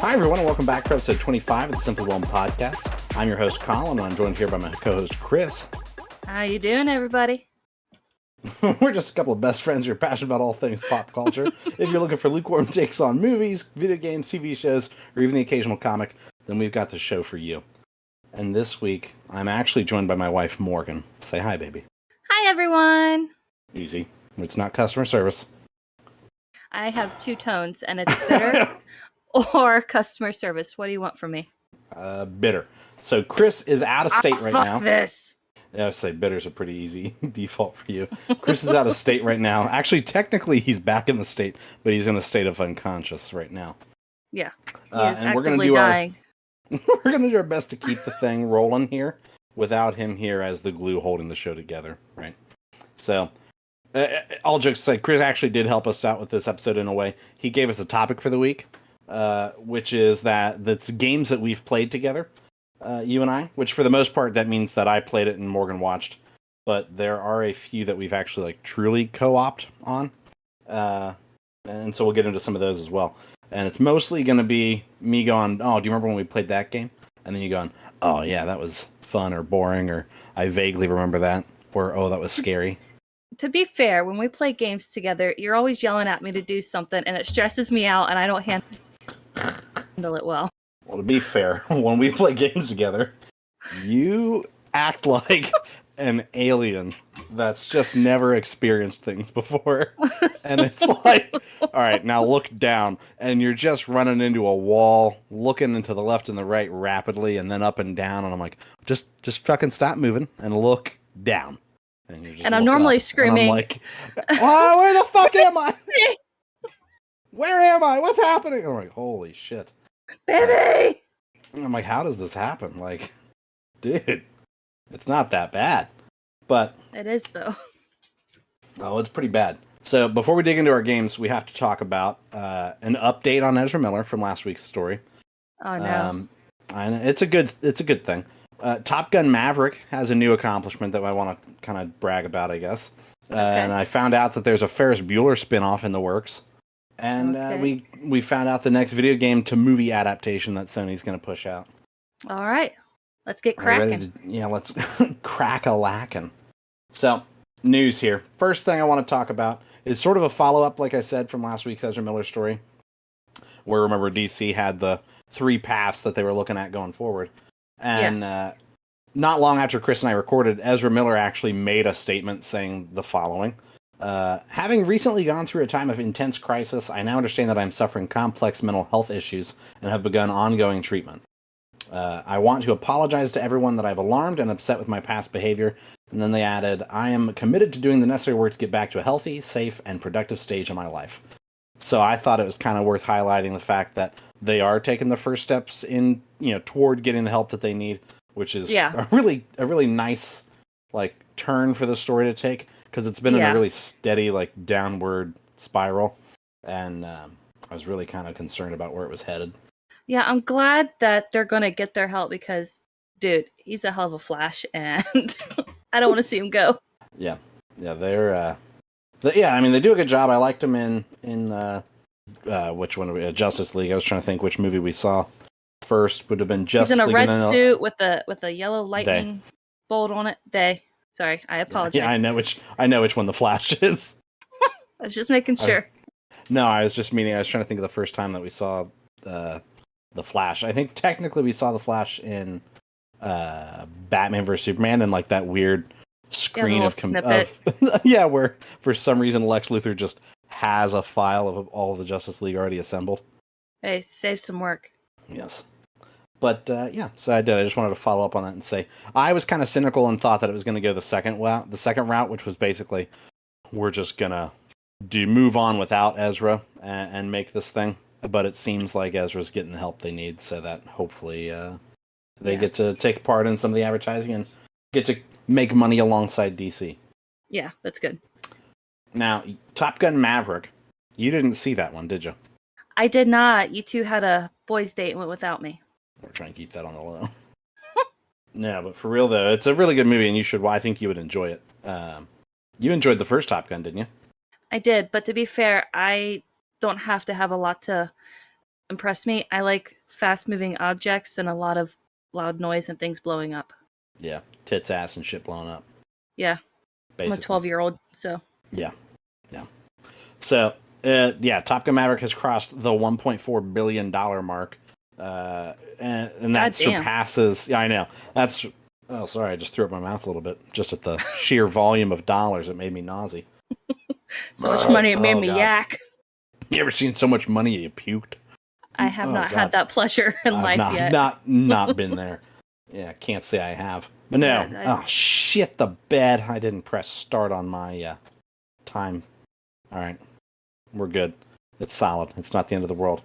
Hi, everyone, and welcome back to episode 25 of the Simply Whelmed podcast. I'm your host, Colin, and I'm joined here by my co-host, Chris. How you doing, everybody? We're just a couple of best friends who are passionate about all things pop culture. If you're looking for lukewarm takes on movies, video games, TV shows, or even the occasional comic, then we've got the show for you. And this week, I'm actually joined by my wife, Morgan. Say hi, baby. Hi, everyone. Easy. It's not customer service. I have two tones, and it's bitter or customer service. What do you want from me? Bitter. So Chris is out of state right now. Fuck this. Yeah, I would say bitter's a pretty easy default for you. Chris is out of state right now. Actually, technically, he's back in the state, but he's in a state of unconscious right now. Yeah, he is and we're actively dying. We're going to do our best to keep the thing rolling here without him here as the glue holding the show together, right? So, all jokes aside, Chris actually did help us out with this episode in a way. He gave us the topic for the week, which is that's games that we've played together. You and I, which for the most part, that means that I played it and Morgan watched. But there are a few that we've actually truly co-opted on. And so we'll get into some of those as well. And it's mostly going to be me going, oh, do you remember when we played that game? And then you going, oh, yeah, that was fun or boring, or I vaguely remember that, or oh, that was scary. To be fair, when we play games together, you're always yelling at me to do something, and it stresses me out, and I don't handle it well. Well, to be fair, when we play games together, you act like an alien that's just never experienced things before. And it's like, all right, now look down. And you're just running into a wall, looking into the left and the right rapidly, and then up and down. And I'm like, just fucking stop moving and look down. And I'm normally screaming. And I'm like, oh, where the fuck am I? Where am I? What's happening? And I'm like, holy shit. Baby! And I'm like, how does this happen? Like, dude, it's not that bad. But it is, though. Oh, it's pretty bad. So before we dig into our games, we have to talk about an update on Ezra Miller from last week's story. Oh, no. And it's a good thing. Top Gun Maverick has a new accomplishment that I want to kind of brag about, I guess. Okay. And I found out that there's a Ferris Bueller spinoff in the works. And we found out the next video game to movie adaptation that Sony's going to push out. All right. Let's get cracking. Let's crack-a-lackin'. So, news here. First thing I want to talk about is sort of a follow-up, like I said, from last week's Ezra Miller story. Where, remember, DC had the 3 paths that they were looking at going forward. And not long after Chris and I recorded, Ezra Miller actually made a statement saying the following. Having recently gone through a time of intense crisis, I now understand that I'm suffering complex mental health issues and have begun ongoing treatment. I want to apologize to everyone that I've alarmed and upset with my past behavior. And then they added, I am committed to doing the necessary work to get back to a healthy, safe, and productive stage in my life. So I thought it was kind of worth highlighting the fact that they are taking the first steps in, toward getting the help that they need, which is a really nice, turn for the story to take. Because it's been in a really steady, downward spiral. And I was really kind of concerned about where it was headed. Yeah, I'm glad that they're going to get their help because, dude, he's a hell of a Flash, and I don't want to see him go. Yeah, they're... they do a good job. I liked him in which one? Justice League. I was trying to think which movie we saw first. Would have been Justice League. He's in a red suit with a yellow lightning bolt on it. Sorry, I apologize. Yeah, I know which one the Flash is. I was just making sure. I was just meaning I was trying to think of the first time that we saw the Flash. I think technically we saw the Flash in Batman vs Superman and that weird screen of where for some reason Lex Luthor just has a file of all of the Justice League already assembled. Hey, save some work. Yes. But, so I did. I just wanted to follow up on that and say, I was kind of cynical and thought that it was going to go the second route, which was basically, we're just going to move on without Ezra and make this thing. But it seems like Ezra's getting the help they need, so that hopefully they get to take part in some of the advertising and get to make money alongside DC. Yeah, that's good. Now, Top Gun Maverick, you didn't see that one, did you? I did not. You two had a boys' date and went without me. We're trying to keep that on the low. No, but for real though, it's a really good movie, and you should. I think you would enjoy it. You enjoyed the first Top Gun, didn't you? I did, but to be fair, I don't have to have a lot to impress me. I like fast-moving objects and a lot of loud noise and things blowing up. Yeah, tits, ass, and shit blown up. Yeah, Basically. I'm a 12-year-old, so. Yeah. So, Top Gun Maverick has crossed the $1.4 billion mark. And that surpasses... Yeah, I know. That's... Oh, sorry, I just threw up my mouth a little bit. Just at the sheer volume of dollars, it made me nauseous. So much money, it made me God. yak. You ever seen so much money you puked? I have not had that pleasure in life yet. Not been there. Yeah, can't say I have. But no. Oh, shit, the bed. I didn't press start on my time. All right. We're good. It's solid. It's not the end of the world.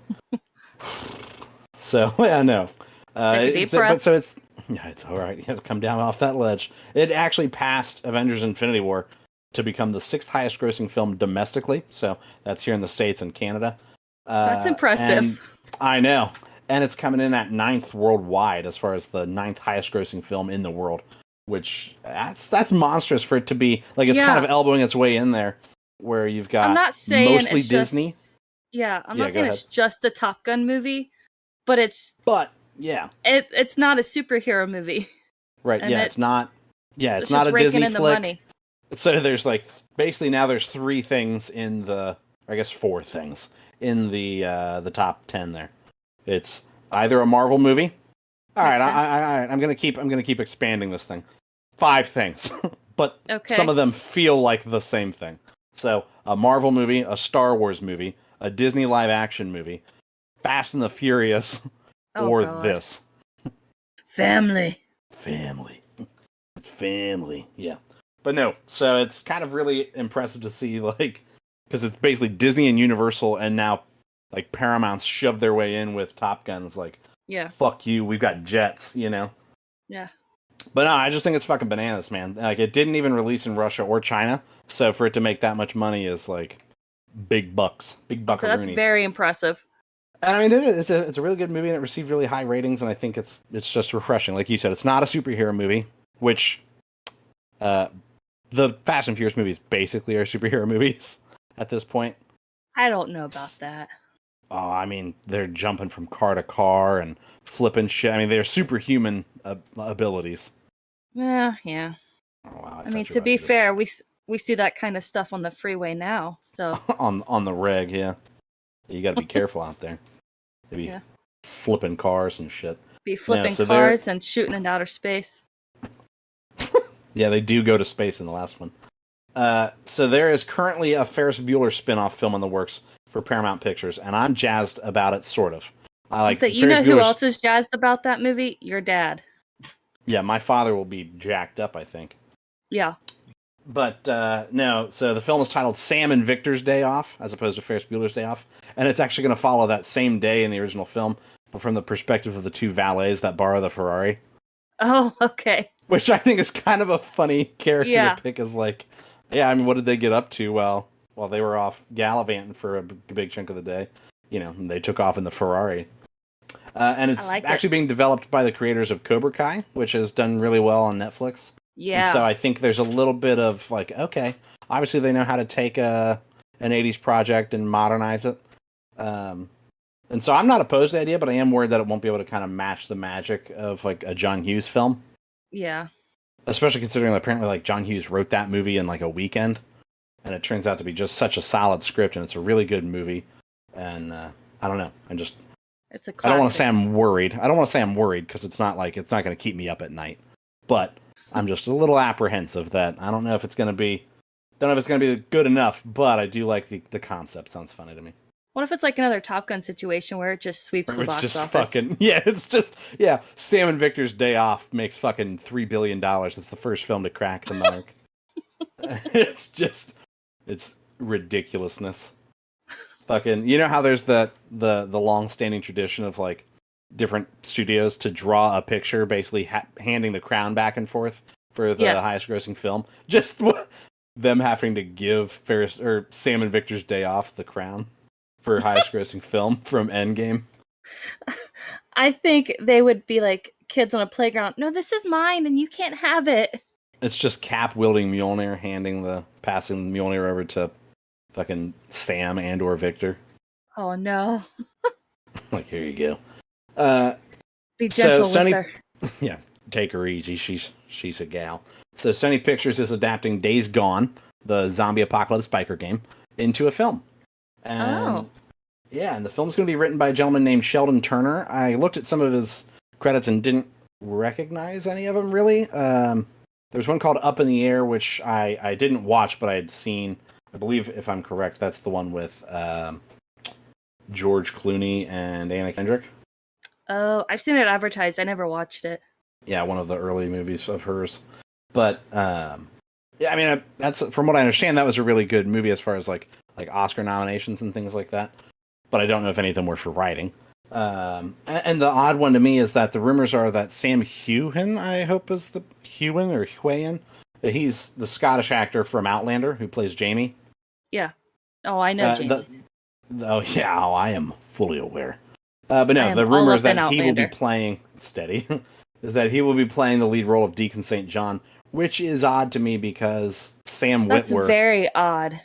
So, yeah, no. It's all right. You have to come down off that ledge. It actually passed Avengers Infinity War to become the 6th highest grossing film domestically. So that's here in the States and Canada. That's impressive. I know. And it's coming in at 9th worldwide as far as the 9th highest grossing film in the world, which that's monstrous for it to be. Like, it's kind of elbowing its way in there where you've got mostly Disney. I'm not saying it's just a Top Gun movie, but it's not a superhero movie. Right. And it's not a Disney flick. Money. So there's basically now there's 3 things in I guess 4 things in the top 10 there. It's either a Marvel movie. All right, I'm gonna keep expanding this thing. 5 things, but some of them feel like the same thing. So a Marvel movie, a Star Wars movie, a Disney live action movie, Fast and the Furious, or this. Family. Yeah. But no, so it's kind of really impressive to see, because it's basically Disney and Universal, and now, Paramount's shoved their way in with Top Gun. It's fuck you, we've got jets, Yeah. But no, I just think it's fucking bananas, man. It didn't even release in Russia or China, so for it to make that much money is, big bucks. Big buckaroonies. So that's very impressive. And I mean, it's a really good movie, and it received really high ratings, and I think it's just refreshing. Like you said, it's not a superhero movie, which... the Fast and Furious movies basically are superhero movies at this point. I don't know about that. Oh, I mean, they're jumping from car to car and flipping shit. I mean, they're superhuman abilities. Yeah. Oh, wow, I mean, to be fair, we see that kind of stuff on the freeway now. So on the reg, yeah. You got to be careful out there. They be flipping cars and shit. Be flipping cars and shooting in outer space. Yeah, they do go to space in the last one. So there is currently a Ferris Bueller spin-off film in the works for Paramount Pictures, and I'm jazzed about it, sort of. So you know who else is jazzed about that movie? Your dad. Yeah, my father will be jacked up, I think. Yeah. But no, so the film is titled Sam and Victor's Day Off, as opposed to Ferris Bueller's Day Off, and it's actually going to follow that same day in the original film, but from the perspective of the 2 valets that borrow the Ferrari. Oh, okay. Which I think is kind of a funny character to pick as I mean, what did they get up to while they were off gallivanting for a big chunk of the day? And they took off in the Ferrari. And it's actually being developed by the creators of Cobra Kai, which has done really well on Netflix. Yeah. And so I think there's a little bit of okay, obviously they know how to take an 80s project and modernize it. And so I'm not opposed to the idea, but I am worried that it won't be able to kind of match the magic of a John Hughes film. Yeah. Especially considering apparently John Hughes wrote that movie in a weekend, and it turns out to be just such a solid script, and it's a really good movie. And I don't know. It's a classic. I don't want to say I'm worried because it's not it's not going to keep me up at night. But I'm just a little apprehensive that I don't know if it's going to be good enough. But I do like the concept. Sounds funny to me. What if it's another Top Gun situation where it just sweeps the box office? Sam and Victor's Day Off makes fucking $3 billion. It's the first film to crack the mark. It's ridiculousness. Fucking, you know how there's the long-standing tradition of different studios to draw a picture, basically handing the crown back and forth for the highest-grossing film. Just them having to give Sam and Victor's Day Off the crown for highest grossing film from Endgame. I think they would be like kids on a playground. No, this is mine and you can't have it. It's just Cap wielding Mjolnir, passing Mjolnir over to fucking Sam and or Victor. Oh no. Like, here you go. Be So gentle with Sony, her. yeah, take her easy. She's a gal. So Sony Pictures is adapting Days Gone, the zombie apocalypse biker game, into a film. Oh. And yeah, and the film's going to be written by a gentleman named Sheldon Turner. I looked at some of his credits and didn't recognize any of them really. There was one called Up in the Air, which I didn't watch, but I had seen. I believe, if I'm correct, that's the one with George Clooney and Anna Kendrick. Oh, I've seen it advertised. I never watched it. Yeah, one of the early movies of hers. But yeah, I mean, that's from what I understand, that was a really good movie as far as like Oscar nominations and things like that. But I don't know if any of them were for writing. And the odd one to me is that the rumors are that Sam Heughan, I hope is the Heughan or Huyen, that he's the Scottish actor from Outlander who plays Jamie. Yeah. Oh, I know Jamie. Oh yeah, I am fully aware. But I no, am the all rumor up is that in he will be Outlander. playing steady. Is that he will be playing the lead role of Deacon St. John, which is odd to me because Sam That's Witwer very odd.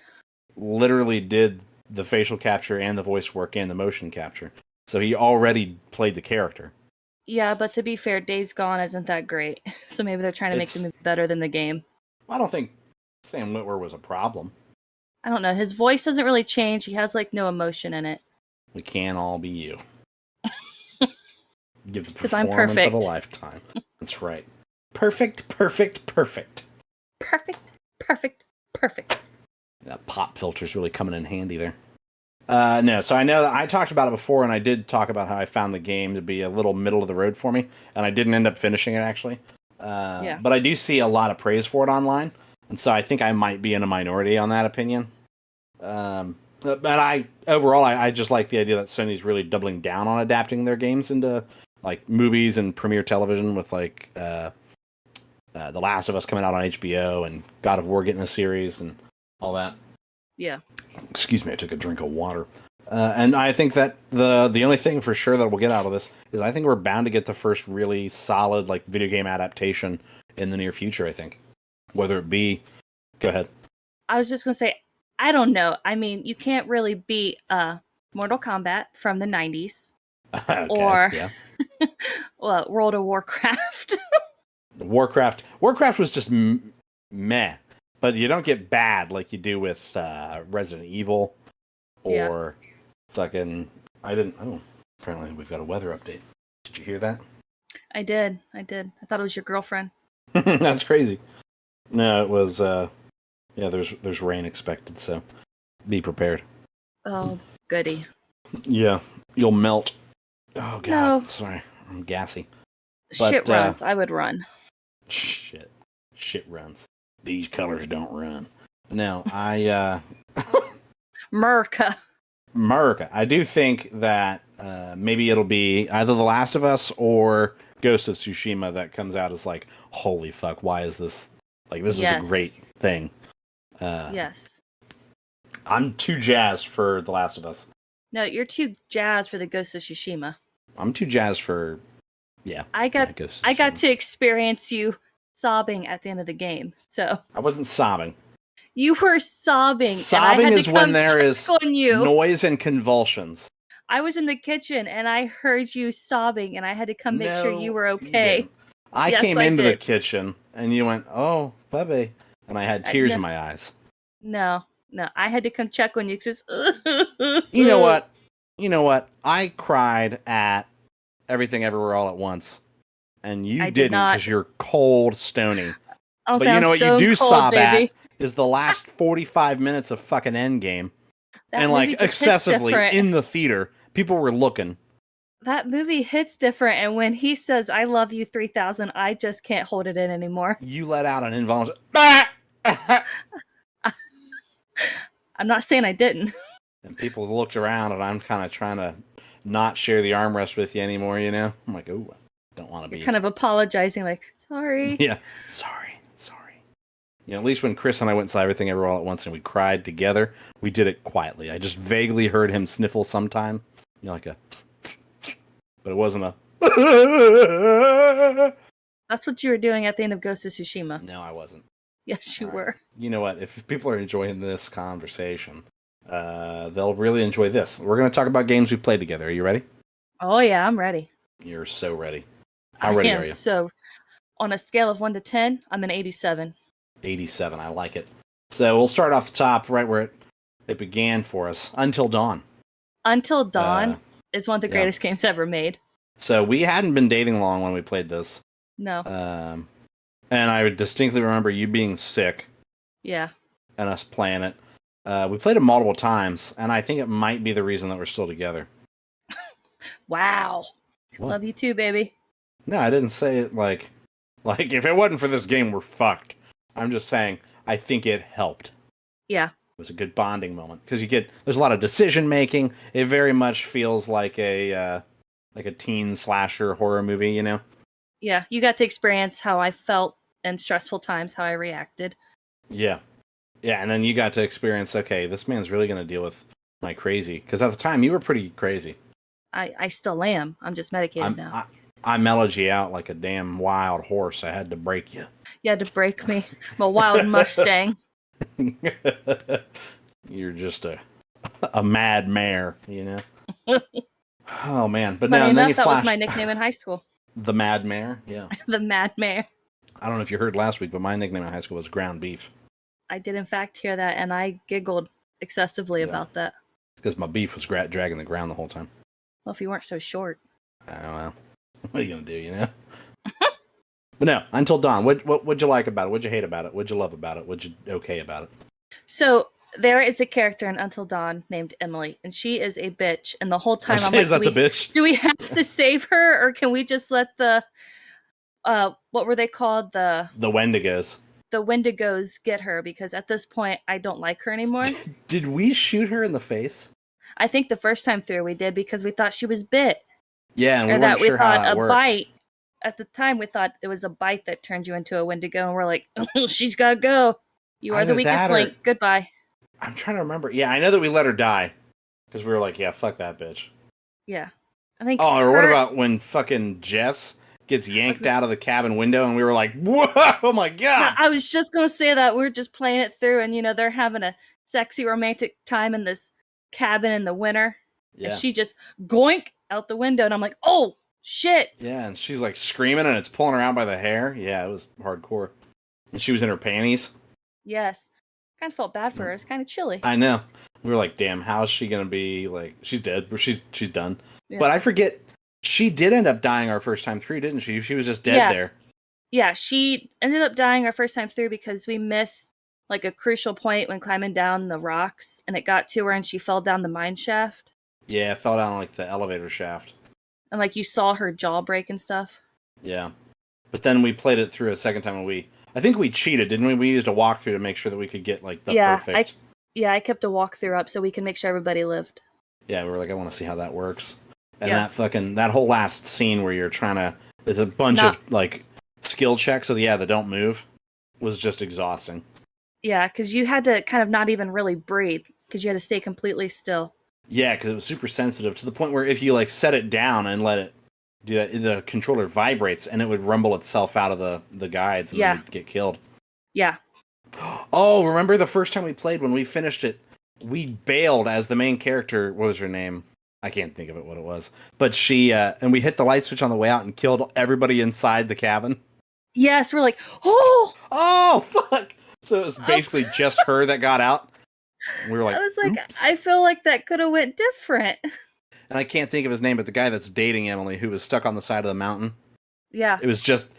literally did the facial capture and the voice work and the motion capture. So he already played the character. Yeah, but to be fair, Days Gone isn't that great. So maybe they're trying to make the It's movie better than the game. I don't think Sam Witwer was a problem. I don't know. His voice doesn't really change. He has like no emotion in it. We can all be you. Give the Because I'm performance of a perfect. lifetime. That's right. Perfect, perfect, perfect. Perfect. Perfect. Perfect. That pop filter's really coming in handy there. No, so I know that I talked about it before, and I did talk about how I found the game to be a little middle of the road for me, and I didn't end up finishing it actually. Yeah. But I do see a lot of praise for it online, and so I think I might be in a minority on that opinion. But I just like the idea that Sony's really doubling down on adapting their games into like movies and premiere television with like The Last of Us coming out on HBO and God of War getting a series and all that. Yeah. Excuse me, I took a drink of water. And I think that the only thing for sure that we'll get out of this is I think we're bound to get the first really solid like video game adaptation in the near future. I think, whether it be, go ahead. I was just going to say, I don't know. I mean, you can't really beat Mortal Kombat from the 90s Okay, or yeah. well, World of Warcraft. Warcraft was just meh, but you don't get bad like you do with Resident Evil or fucking. I didn't. Oh, apparently we've got a weather update. Did you hear that? I did. I thought it was your girlfriend. That's crazy. No, it was. Yeah, there's rain expected, so be prepared. Oh, goody. Yeah, you'll melt. Oh god, No. sorry, I'm gassy. Shit runs. I would run. Shit runs. These colors don't run. No, I Merca. America. I do think that maybe it'll be either The Last of Us or Ghost of Tsushima that comes out as like, holy fuck, why is this like this is a great thing. Yes. I'm too jazzed for The Last of Us. No, you're too jazzed for the Ghost of Tsushima. I'm too jazzed for I got to experience you sobbing at the end of the game. So I wasn't sobbing. you were sobbing. Sobbing and I had is to when there is on you. noise and convulsions. I was in the kitchen and I heard you sobbing and I had to come make sure you were okay. I came into the kitchen and you went, "Oh, Bubby," and I had tears in my eyes. No, I had to come check on you because You know what? I cried at Everything Everywhere All at Once, and you didn't because you're cold, stony. But you know what you do sob at is the last 45 minutes of fucking Endgame, and like excessively in the theater, people were looking. That movie hits different, and when he says "I love you 3000," I just can't hold it in anymore. You let out an involuntary. I'm not saying I didn't. And people looked around, and I'm kind of trying to not share the armrest with you anymore. You know, I'm like, oh, I don't want to be kind of apologizing, like, sorry. Yeah, sorry. You know, at least when Chris and I went and saw Everything Everywhere All at Once and we cried together, we did it quietly. I just vaguely heard him sniffle sometime, you know, like a, but it wasn't a. That's what you were doing at the end of Ghost of Tsushima. No, I wasn't. Yes, you were. You know what? If people are enjoying this conversation, they'll really enjoy this. We're going to talk about games we played together. Are you ready? Oh yeah, I'm ready. You're so ready. How ready are you? So, on a scale of 1 to 10, I'm an 87. 87. I like it. So we'll start off the top, right where it began for us. Until Dawn. Until Dawn is one of the yeah. greatest games ever made. So we hadn't been dating long when we played this. No. And I distinctly remember you being sick. Yeah. And us playing it. We played it multiple times, and I think it might be the reason that we're still together. Wow. What? Love you too, baby. No, I didn't say it like if it wasn't for this game, we're fucked. I'm just saying I think it helped. Yeah. It was a good bonding moment because there's a lot of decision making. It very much feels like a teen slasher horror movie, you know? Yeah, you got to experience how I felt in stressful times, how I reacted. Yeah. Yeah, and then you got to experience, okay, this man's really going to deal with my crazy. Because at the time, you were pretty crazy. I still am. I'm just medicated now. I mellowed you out like a damn wild horse. I had to break you. You had to break me. I'm a wild Mustang. You're just a mad mare, you know? Oh, man. But now, Funny enough, you that was my nickname in high school. The Mad Mare? Yeah. The Mad Mare. I don't know if you heard last week, but my nickname in high school was Ground Beef. I did, in fact, hear that, and I giggled excessively about that. It's because my beef was dragging the ground the whole time. Well, if you weren't so short. I don't know. What are you going to do, you know? But no, Until Dawn, what'd you like about it? What'd you hate about it? What'd you love about it? What'd you okay about it? So, there is a character in Until Dawn named Emily, and she is a bitch, and the whole time I'm like, is that the bitch? Do we have to save her, or can we just let the, what were they called? The Wendigos. The Wendigos get her, because at this point, I don't like her anymore. Did we shoot her in the face? I think the first time through we did, because we thought she was bit. Yeah, and we weren't sure how that worked. Bite. At the time, we thought it was a bite that turned you into a Wendigo, and we're like, oh, she's gotta go. You are the weakest link. Goodbye. I'm trying to remember. Yeah, I know that we let her die. Because we were like, yeah, fuck that bitch. Yeah. I think. Oh, or what about when fucking Jess gets yanked out of the cabin window and we were like, whoa, oh my God. I was just going to say that. We were just playing it through and, they're having a sexy romantic time in this cabin in the winter. Yeah. And she just goink out the window and I'm like, oh, shit. Yeah, and she's like screaming and it's pulling her out by the hair. Yeah, it was hardcore. And she was in her panties. Yes. Kind of felt bad for her. It's kind of chilly. I know. We were like, damn, how is she going to be like, she's dead, or she's done. Yeah. But I forget, she did end up dying our first time through, didn't she? She was just dead there. Yeah, she ended up dying our first time through because we missed like a crucial point when climbing down the rocks and it got to her and she fell down the mine shaft. Yeah, fell down like the elevator shaft. And like you saw her jaw break and stuff. Yeah. But then we played it through a second time and I think we cheated, didn't we? We used a walkthrough to make sure that we could get like the perfect. I kept a walkthrough up so we can make sure everybody lived. Yeah, we were like, I want to see how that works. And that whole last scene where you're trying to, there's a bunch of like skill checks, so that don't move, was just exhausting. Yeah, because you had to kind of not even really breathe, because you had to stay completely still. Yeah, because it was super sensitive to the point where if you like set it down and let it do that, the controller vibrates and it would rumble itself out of the guides and then you'd get killed. Yeah. Oh, remember the first time we played when we finished it, we bailed as the main character. What was her name? I can't think of what it was. But she, and we hit the light switch on the way out and killed everybody inside the cabin. Yes, we're like, oh, fuck. So it was basically just her that got out. And we were like, I was like, oops. I feel like that could have went different. And I can't think of his name, but the guy that's dating Emily, who was stuck on the side of the mountain. Yeah. It was just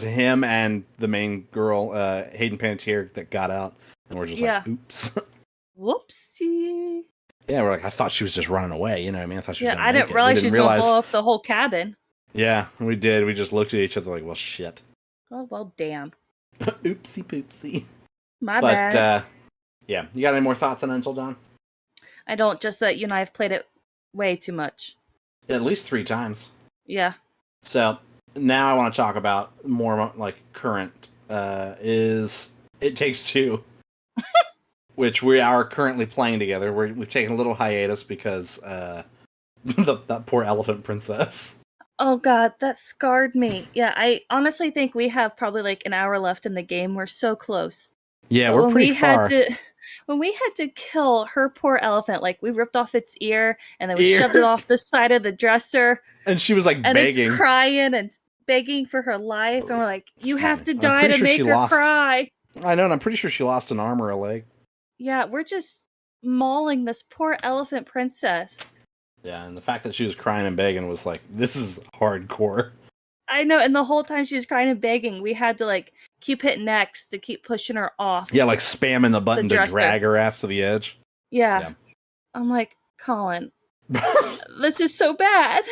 him and the main girl, Hayden Panettiere, that got out. And we're just like, oops. Whoopsie. Yeah, we're like, I thought she was just running away. You know what I mean? I thought she was I didn't realize she was going to blow up the whole cabin. Yeah, we did. We just looked at each other like, well, shit. Oh, well, damn. Oopsie poopsie. My bad. But, yeah. You got any more thoughts on Until Dawn? I don't, just that you and I have played it way too much. Yeah, at least 3 times. Yeah. So, now I want to talk about more, like, current, is It Takes Two. Which we are currently playing together. We've taken a little hiatus because that poor elephant princess. Oh god, that scarred me. Yeah, I honestly think we have probably like an hour left in the game. We're so close. Yeah, we're pretty far. when we had to kill her poor elephant, like we ripped off its ear and then we shoved it off the side of the dresser. And she was like and begging. It's crying and begging for her life. And we're like, you have to die to make her cry. I know, and I'm pretty sure she lost an arm or a leg. Yeah, we're just mauling this poor elephant princess. Yeah, and the fact that she was crying and begging was like, this is hardcore. I know, and the whole time she was crying and begging, we had to like keep hitting X to keep pushing her off. Yeah, like spamming the button to drag her ass to the edge. Yeah. I'm like, Colin, this is so bad.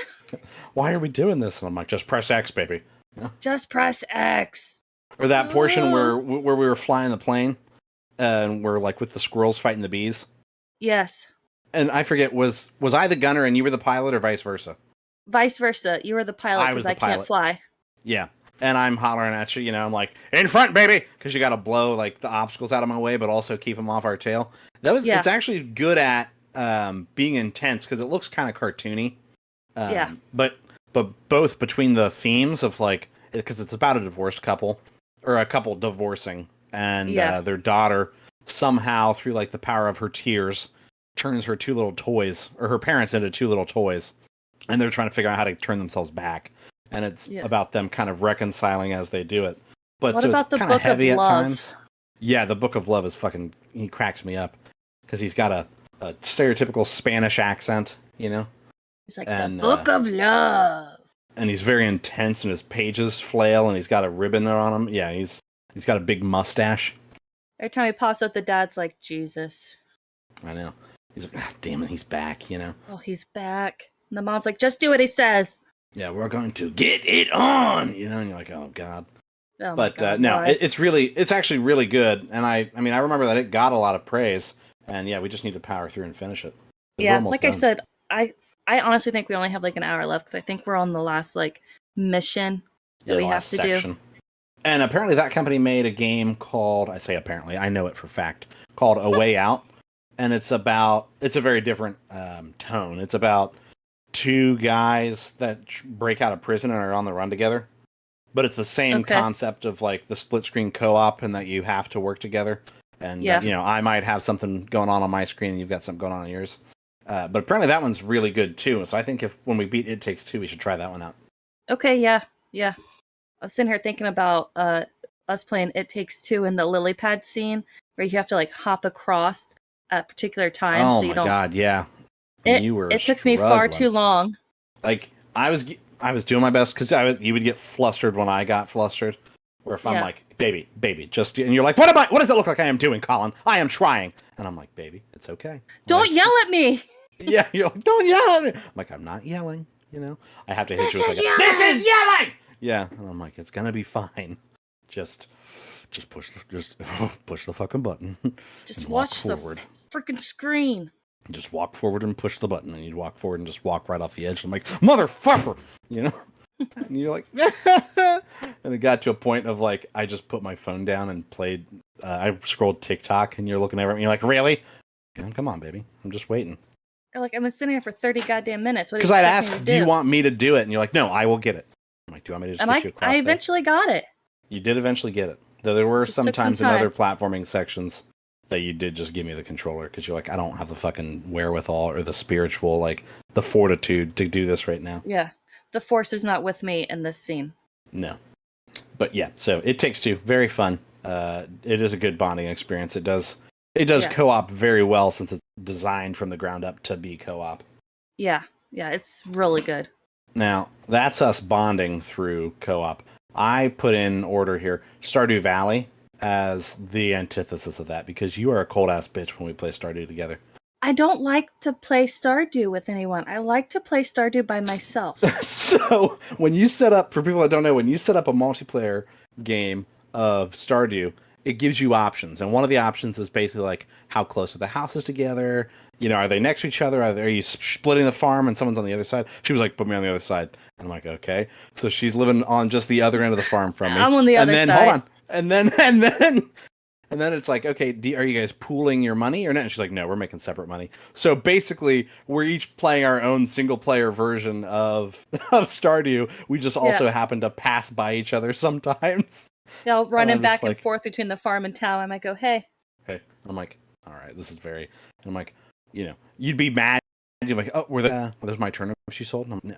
Why are we doing this? And I'm like, just press X, baby. Just press X. Or that portion where we were flying the plane and we're like with the squirrels fighting the bees. Yes. And I forget, was I the gunner and you were the pilot or vice versa? Vice versa. You were the pilot because I can't fly. Yeah. And I'm hollering at you, I'm like, in front, baby! Because you got to blow like the obstacles out of my way, but also keep them off our tail. It's actually good at being intense because it looks kind of cartoony. But both between the themes of like, because it's about a divorced couple, or a couple divorcing, and their daughter somehow through like the power of her tears turns her two little toys, or her parents into two little toys, and they're trying to figure out how to turn themselves back. And it's about them kind of reconciling as they do it. But what about the Book of Love? Times. Yeah, the Book of Love is fucking, he cracks me up because he's got a stereotypical Spanish accent, He's like, the Book of Love. And he's very intense, and his pages flail, and he's got a ribbon on him. Yeah, he's got a big mustache. Every time he pops up, the dad's like, Jesus. I know. He's like, damn it, he's back, Oh, he's back. And the mom's like, just do what he says. Yeah, we're going to get it on, and you're like, oh, God. Oh, but God, no, it's actually really good. And I remember that it got a lot of praise, and yeah, we just need to power through and finish it. Yeah, like done. I said, I honestly think we only have like an hour left because I think we're on the last like mission that we have to do. And apparently that company made a game called, I say apparently, I know it for fact, called A Way Out. And it's a very different tone. It's about two guys that break out of prison and are on the run together. But it's the same concept of like the split screen co-op and that you have to work together. And, I might have something going on my screen and you've got something going on yours. But apparently that one's really good too. So I think when we beat It Takes Two, we should try that one out. Okay, yeah. I was sitting here thinking about us playing It Takes Two in the lily pad scene where you have to like hop across at particular times. Oh my God, yeah. It took me far too long. Like I was doing my best because you would get flustered when I got flustered. Or if I'm like, baby, just, and you're like, what does it look like I am doing, Colin? I am trying. And I'm like, baby, it's okay. Don't yell at me. Yeah, you're like, don't yell at me. I'm like, I'm not yelling, I have to hit you with like, this is yelling! Yeah, and I'm like, it's gonna be fine. Just push the fucking button. Just watch forward. The freaking screen. Just walk forward and push the button, and you'd walk forward and just walk right off the edge. I'm like, motherfucker, And you're like, and it got to a point of like, I just put my phone down and played. I scrolled TikTok, and you're looking over at me, you're like, really? Come on, baby, I'm just waiting. You're like, I've been sitting here for 30 goddamn minutes. Because I'd ask, do you want me to do it? And you're like, no, I will get it. I'm like, do you want me to just get you across I eventually got it. You did eventually get it. Though there were sometimes in other platforming sections that you did just give me the controller because you're like, I don't have the fucking wherewithal or the spiritual, like the fortitude to do this right now. Yeah. The force is not with me in this scene. No. But yeah, so It Takes Two. Very fun. It is a good bonding experience. It does co-op very well since it's designed from the ground up to be co-op. Yeah, it's really good. Now, that's us bonding through co-op. I put in order here Stardew Valley as the antithesis of that because you are a cold-ass bitch when we play Stardew together. I don't like to play Stardew with anyone. I like to play Stardew by myself. So, when you set up, for people that don't know, when you set up a multiplayer game of Stardew, it gives you options. And one of the options is basically like, how close are the houses together? Are they next to each other? Are you splitting the farm and someone's on the other side? She was like, put me on the other side. And I'm like, okay. So she's living on just the other end of the farm from me. I'm on the other side. And then, hold on. And then it's like, okay, are you guys pooling your money or not? And she's like, no, we're making separate money. So basically, we're each playing our own single-player version of Stardew. We just also happen to pass by each other sometimes. Yeah, running back and forth between the farm and town. I might go, hey. I'm like, all right, this is very. And I'm like, you'd be mad. You're like, oh, there's my turnips you sold. And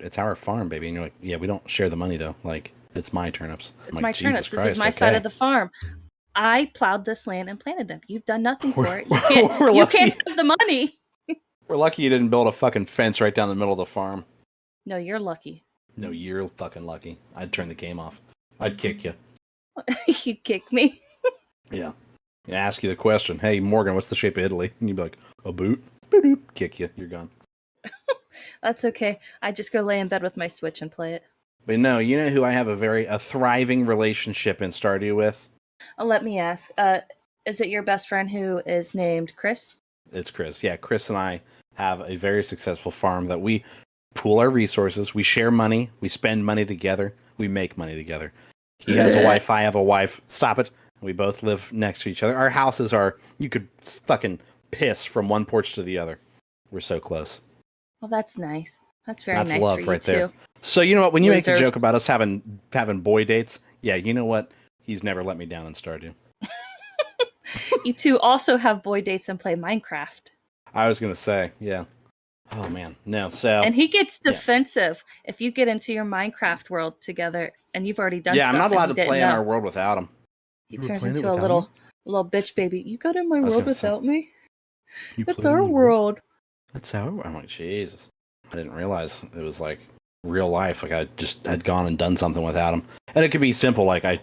it's our farm, baby. And you're like, yeah, we don't share the money though. Like, it's my turnips. It's my turnips. This is my side of the farm. I plowed this land and planted them. You've done nothing for it. You can't have the money. We're lucky you didn't build a fucking fence right down the middle of the farm. No, you're lucky. No, you're fucking lucky. I'd turn the game off. I'd kick you. You'd kick me? Yeah. I ask you the question, hey, Morgan, what's the shape of Italy? And you'd be like, a boot? Boop. Kick you. You're gone. That's okay. I just go lay in bed with my Switch and play it. But no, you know who I have a thriving relationship in Stardew with? Let me ask. Is it your best friend who is named Chris? It's Chris. Yeah, Chris and I have a very successful farm that we pool our resources. We share money. We spend money together. We make money together. He has a wife. I have a wife. Stop it. We both live next to each other. Our houses you could fucking piss from one porch to the other. We're so close. Well, that's nice. That's very nice love for you right too. there. So you know what? When you Losers. make the joke about us having boy dates, yeah, you know what? He's never let me down in Stardew. You two also have boy dates and play Minecraft. I was gonna say, yeah. Oh man, no. So and he gets defensive if you get into your Minecraft world together, and you've already done. Yeah, stuff I'm not allowed to play in our world without him. He turns into a little bitch baby. You got in my world without me. That's our world. That's our world. I'm like, Jesus. I didn't realize it was like real life. Like I just had gone and done something without him, and it could be simple. Like I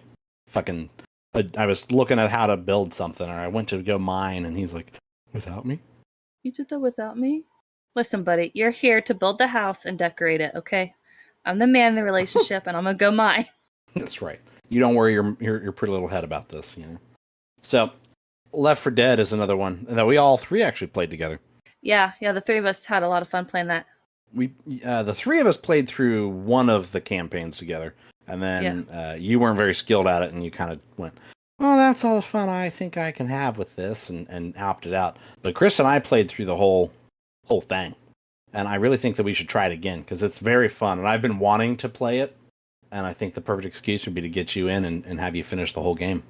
was looking at how to build something, or I went to go mine, and he's like, without me? You did that without me? Listen, buddy, you're here to build the house and decorate it, okay? I'm the man in the relationship, and I'm gonna go mine. That's right. You don't worry your pretty little head about this, you know. So, Left 4 Dead is another one that we all three actually played together. Yeah, the three of us had a lot of fun playing that. The three of us played through one of the campaigns together. And then you weren't very skilled at it, and you kind of went, well, that's all the fun I think I can have with this, and opted out. But Chris and I played through the whole thing. And I really think that we should try it again, because it's very fun. And I've been wanting to play it, and I think the perfect excuse would be to get you in and have you finish the whole game.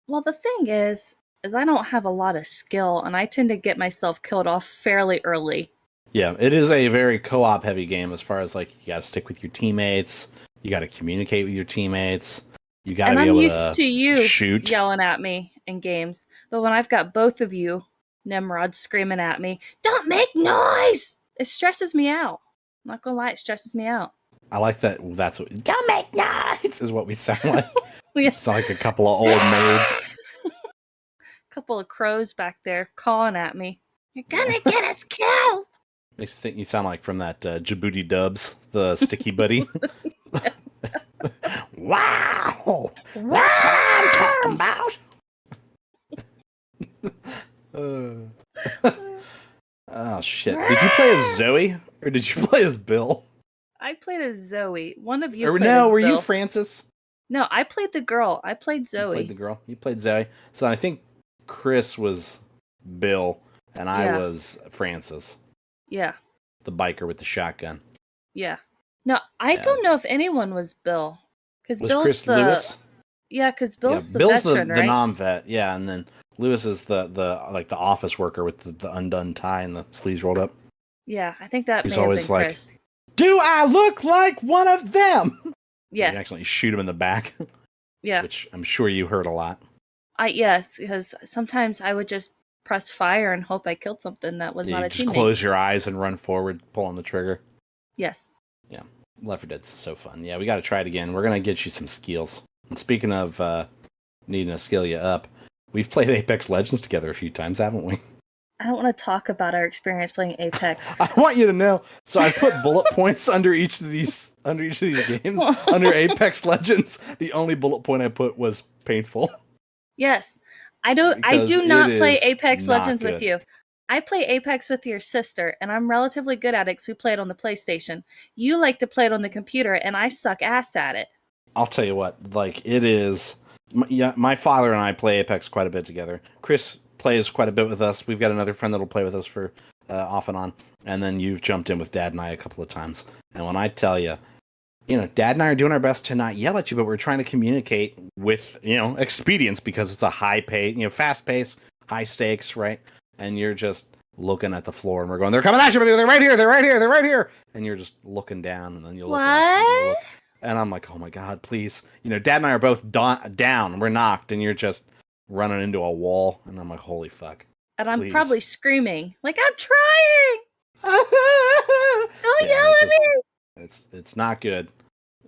Well, the thing is I don't have a lot of skill, and I tend to get myself killed off fairly early. Yeah, it is a very co-op heavy game as far as, like, you gotta stick with your teammates. You got to communicate with your teammates. You got to be able to shoot. And I'm used to you yelling at me in games. But when I've got both of you, Nimrod, screaming at me, don't make noise! It stresses me out. I'm not going to lie, it stresses me out. I like that. That's what, don't make noise is what we sound like. We sound like a couple of old maids. A couple of crows back there calling at me. You're going to get us killed! Makes you think you sound like from that Djibouti Dubs, the Sticky Buddy. Wow! That's what I'm talking about. Oh shit! Did you play as Zoe or did you play as Bill? I played as Zoe. One of you. Or played no, as were Bill. You Francis? No, I played the girl. I played Zoe. You played the girl. You played Zoe. So I think Chris was Bill and I was Francis. Yeah. The biker with the shotgun. Yeah. No, I don't know if anyone was Bill. Because Bill's Chris the Lewis? Yeah, because Bill's the Bill's veteran, the right? non-vet, yeah, and then Lewis is the office worker with the undone tie and the sleeves rolled up. Yeah, I think that He's may always have been like, Chris. do I look like one of them? Yes. You actually shoot him in the back. Yeah. Which I'm sure you heard a lot. Yes, because sometimes I would just press fire and hope I killed something that was not a just teammate. Close your eyes and run forward, pull on the trigger. Yes. Yeah. Left 4 Dead's so fun. Yeah, we got to try it again. We're going to get you some skills. And speaking of needing to skill you up, we've played Apex Legends together a few times, haven't we? I don't want to talk about our experience playing Apex. I want you to know. So I put bullet points under each of these games. Under Apex Legends, the only bullet point I put was painful. Yes. I do not play Apex Legends with you. I play Apex with your sister, and I'm relatively good at it because we play it on the PlayStation. You like to play it on the computer, and I suck ass at it. I'll tell you what, like, it is... my father and I play Apex quite a bit together. Chris plays quite a bit with us. We've got another friend that'll play with us for off and on. And then you've jumped in with Dad and I a couple of times. And when I tell you, Dad and I are doing our best to not yell at you, but we're trying to communicate with, expedience because it's a high pace, fast pace, high stakes, right? And you're just looking at the floor, and we're going, they're coming at you, they're right here, they're right here, they're right here. And you're just looking down, and then you look up. And I'm like, oh my God, please. Dad and I are both down. We're knocked, and you're just running into a wall. And I'm like, holy fuck. And I'm probably screaming, like, I'm trying! Don't yell at me! It's not good.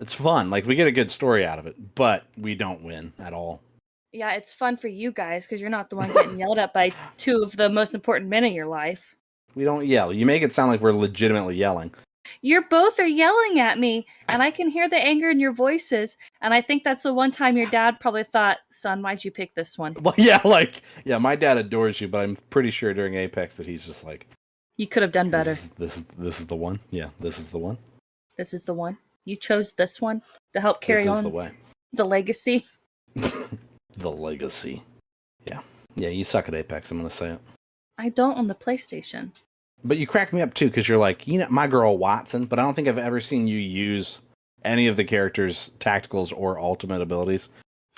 It's fun. Like, we get a good story out of it, but we don't win at all. Yeah, it's fun for you guys, because you're not the one getting yelled at by two of the most important men in your life. We don't yell. You make it sound like we're legitimately yelling. You both are yelling at me, and I can hear the anger in your voices, and I think that's the one time your dad probably thought, son, why'd you pick this one? Well, my dad adores you, but I'm pretty sure during Apex that he's just like, you could have done better. This is the one. Yeah, this is the one. This is the one. You chose this one to help carry on the legacy. The legacy. Yeah. Yeah, you suck at Apex, I'm going to say it. I don't on the PlayStation. But you crack me up, too, because you're like, my girl Watson, but I don't think I've ever seen you use any of the characters' tacticals or ultimate abilities.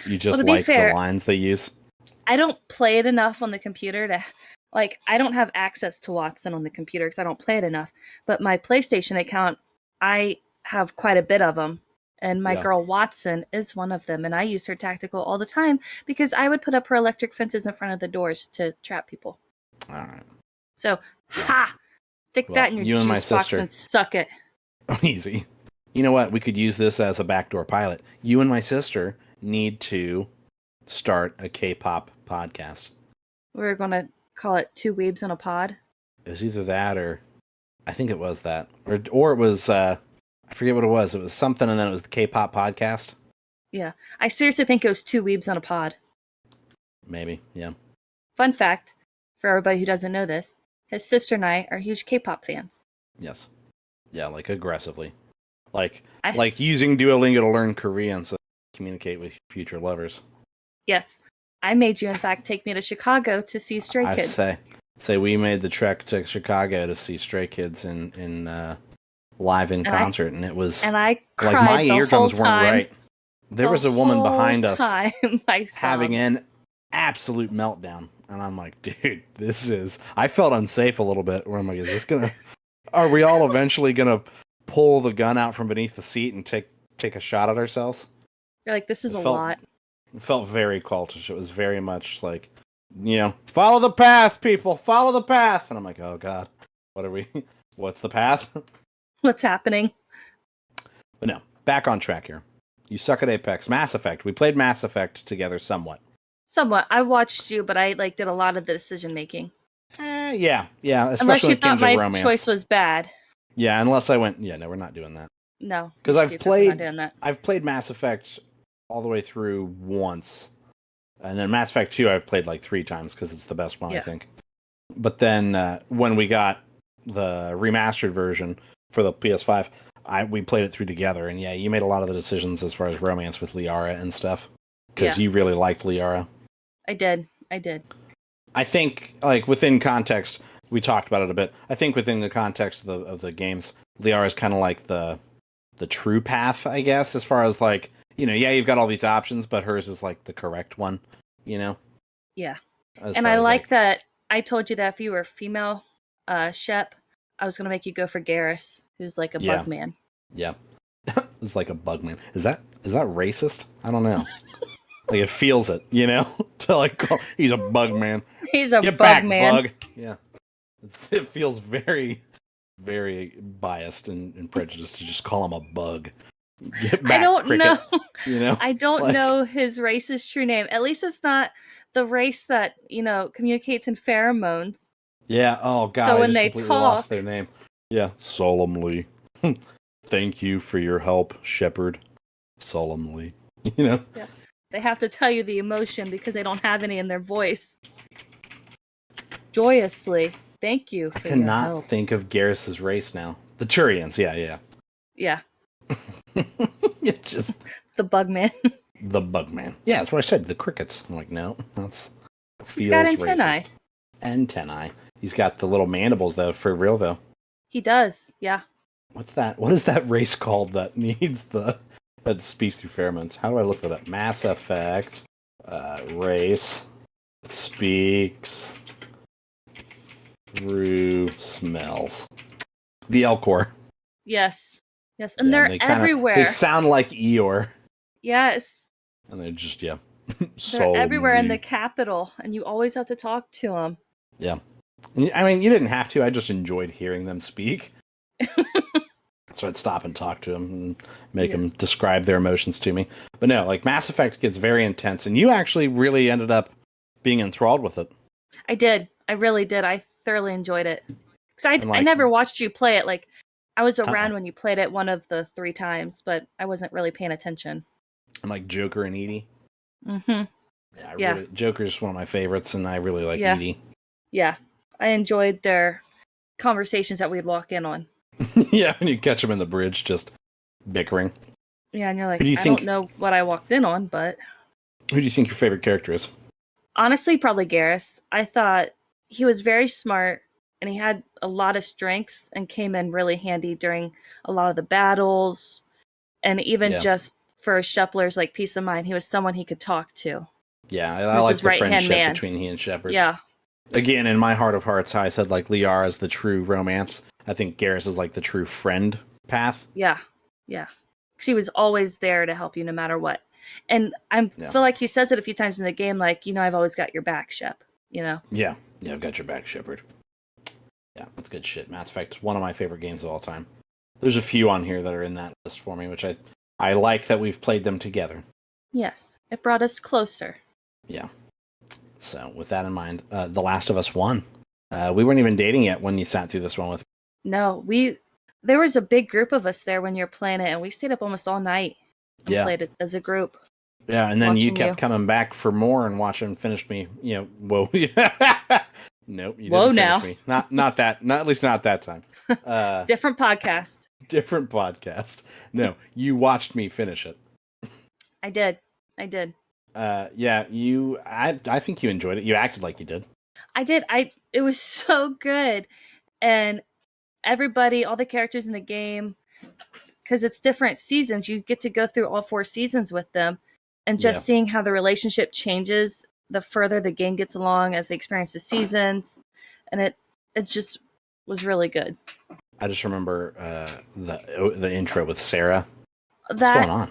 You just like the lines they use. I don't play it enough on the computer to... Like, I don't have access to Watson on the computer because I don't play it enough. But my PlayStation account, I have quite a bit of them. And my girl Watson is one of them. And I use her tactical all the time because I would put up her electric fences in front of the doors to trap people. All right. So, stick that in your juice box and suck it. Easy. You know what? We could use this as a backdoor pilot. You and my sister need to start a K-pop podcast. We're going to call it Two Weebs in a Pod. It was either that or... I think it was that. Or it was... I forget what it was. It was something, and then it was the K-pop podcast. Yeah. I seriously think it was Two Weebs on a Pod. Maybe, yeah. Fun fact, for everybody who doesn't know this, his sister and I are huge K-pop fans. Yes. Yeah, like aggressively. Like using Duolingo to learn Korean so communicate with future lovers. Yes. I made you, in fact, take me to Chicago to see Stray Kids. I say we made the trek to Chicago to see Stray Kids in live in concert, and it was... And I cried like, my the eardrums whole time. weren't right. There was a woman behind us I having an absolute meltdown. And I'm like, dude, this is... I felt unsafe a little bit, where I'm like, is this gonna... Are we all eventually gonna pull the gun out from beneath the seat and take a shot at ourselves? You're like, this is a lot. It felt very cultish. It was very much like, follow the path, people, follow the path. And I'm like, oh God, what's the path? What's happening? But no, back on track here. You suck at Apex. Mass Effect. We played Mass Effect together somewhat. Somewhat. I watched you, but I did a lot of the decision making. Yeah. Especially unless you thought my romance. Choice was bad. Yeah, unless I went. Yeah, no, we're not doing that. No, because I've played Mass Effect all the way through once, and then Mass Effect 2 I've played like 3 times because it's the best one, I think. But then when we got the remastered version for the PS5, we played it through together, and you made a lot of the decisions as far as romance with Liara and stuff because you really liked Liara. I did. I think, like, within context, we talked about it a bit. I think within the context of the games, Liara is kind of like the true path, I guess, as far as like, you've got all these options, but hers is like the correct one, Yeah. And I like that I told you that if you were female Shep, I was going to make you go for Garrus, who's like a bug man. Yeah. It's like a bug man. Is that racist? I don't know. Like, it feels it, to like call, he's a bug man. He's a Get bug back, man. Bug. Yeah. It feels very, very biased and prejudiced to just call him a bug. Get back, I don't cricket, know. I don't know his race's true name. At least it's not the race that, communicates in pheromones. Yeah. Oh God. So when they talk, lost their name. Yeah. Solemnly. Thank you for your help, Shepherd. Solemnly. Yeah. They have to tell you the emotion because they don't have any in their voice. Joyously. Thank you for your help. I cannot think of Garrus's race now. The Turians. Yeah. Yeah. It's just the bug man. The bug man. Yeah, that's what I said. The crickets. I'm like, no, he's got antennae. Racist. Antennae. He's got the little mandibles though, for real though. He does, yeah. What's that? What is that race called that needs that speaks through pheromones? How do I look for that? Mass Effect race speaks through smells. The Elcor. Yes. Yes, and they're everywhere. They sound like Eeyore. Yes. And they're just, they're everywhere in the capital, and you always have to talk to them. Yeah. I mean, you didn't have to. I just enjoyed hearing them speak. So I'd stop and talk to them and make them describe their emotions to me. But no, like Mass Effect gets very intense, and you actually really ended up being enthralled with it. I did. I really did. I thoroughly enjoyed it. Because I never watched you play it. Like, I was around when you played it one of the 3 times, but I wasn't really paying attention. And like Joker and Edie. Mm-hmm. Really, Joker's one of my favorites, and I really like Edie. Yeah. I enjoyed their conversations that we'd walk in on. Yeah, and you catch them in the bridge just bickering. Yeah, and you're like, I don't know what I walked in on, but... Who do you think your favorite character is? Honestly, probably Garrus. I thought he was very smart, and he had a lot of strengths and came in really handy during a lot of the battles, and even just for Shepard's like peace of mind, he was someone he could talk to. Yeah, I like the friendship between he and Shepard. Yeah. Again, in my heart of hearts, how I said like Liara is the true romance. I think Garrus is like the true friend path. Yeah, yeah. Because he was always there to help you no matter what. And I feel like he says it a few times in the game, like, I've always got your back, Shep. Yeah, I've got your back, Shepard. Yeah, that's good shit. Mass Effect is one of my favorite games of all time. There's a few on here that are in that list for me, which I like that we've played them together. Yes, it brought us closer. Yeah. So with that in mind, The Last of Us 1. We weren't even dating yet when you sat through this one with me. No, there was a big group of us there when you were playing it, and we stayed up almost all night and played it as a group. Yeah, and then you kept coming back for more and watching finish me. Whoa. Nope, you didn't finish me. Not that. Not at least not that time. Different podcast. Different podcast. No, you watched me finish it. I did. Yeah, I think you enjoyed it. You acted like you did. I did. It was so good. And everybody, all the characters in the game, because it's different seasons, you get to go through all 4 seasons with them, and just seeing how the relationship changes the further the game gets along as they experience the seasons, and it just was really good. I just remember the intro with Sarah. What's going on?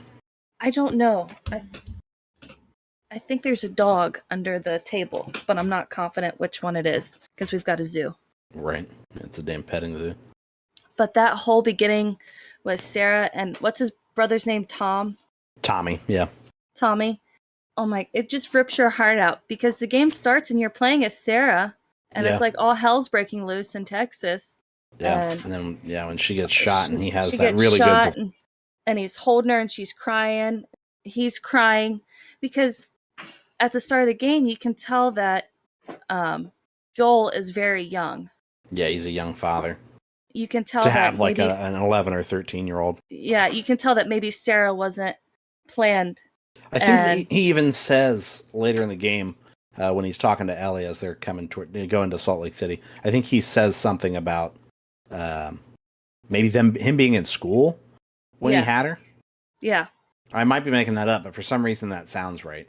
I don't know. I think there's a dog under the table, but I'm not confident which one it is because we've got a zoo. Right. It's a damn petting zoo. But that whole beginning with Sarah and what's his brother's name? Tommy, yeah. Tommy. Oh my, it just rips your heart out because the game starts and you're playing as Sarah and it's like all hell's breaking loose in Texas. Yeah. And then, when she gets shot and he has that really good... And he's holding her and she's crying. He's crying because at the start of the game, you can tell that Joel is very young. Yeah, he's a young father. You can tell to that have like an 11 or 13-year-old. Yeah, you can tell that maybe Sarah wasn't planned. I think he even says later in the game when he's talking to Ellie as they're going to Salt Lake City. I think he says something about maybe him being in school when he had her. Yeah. I might be making that up, but for some reason that sounds right.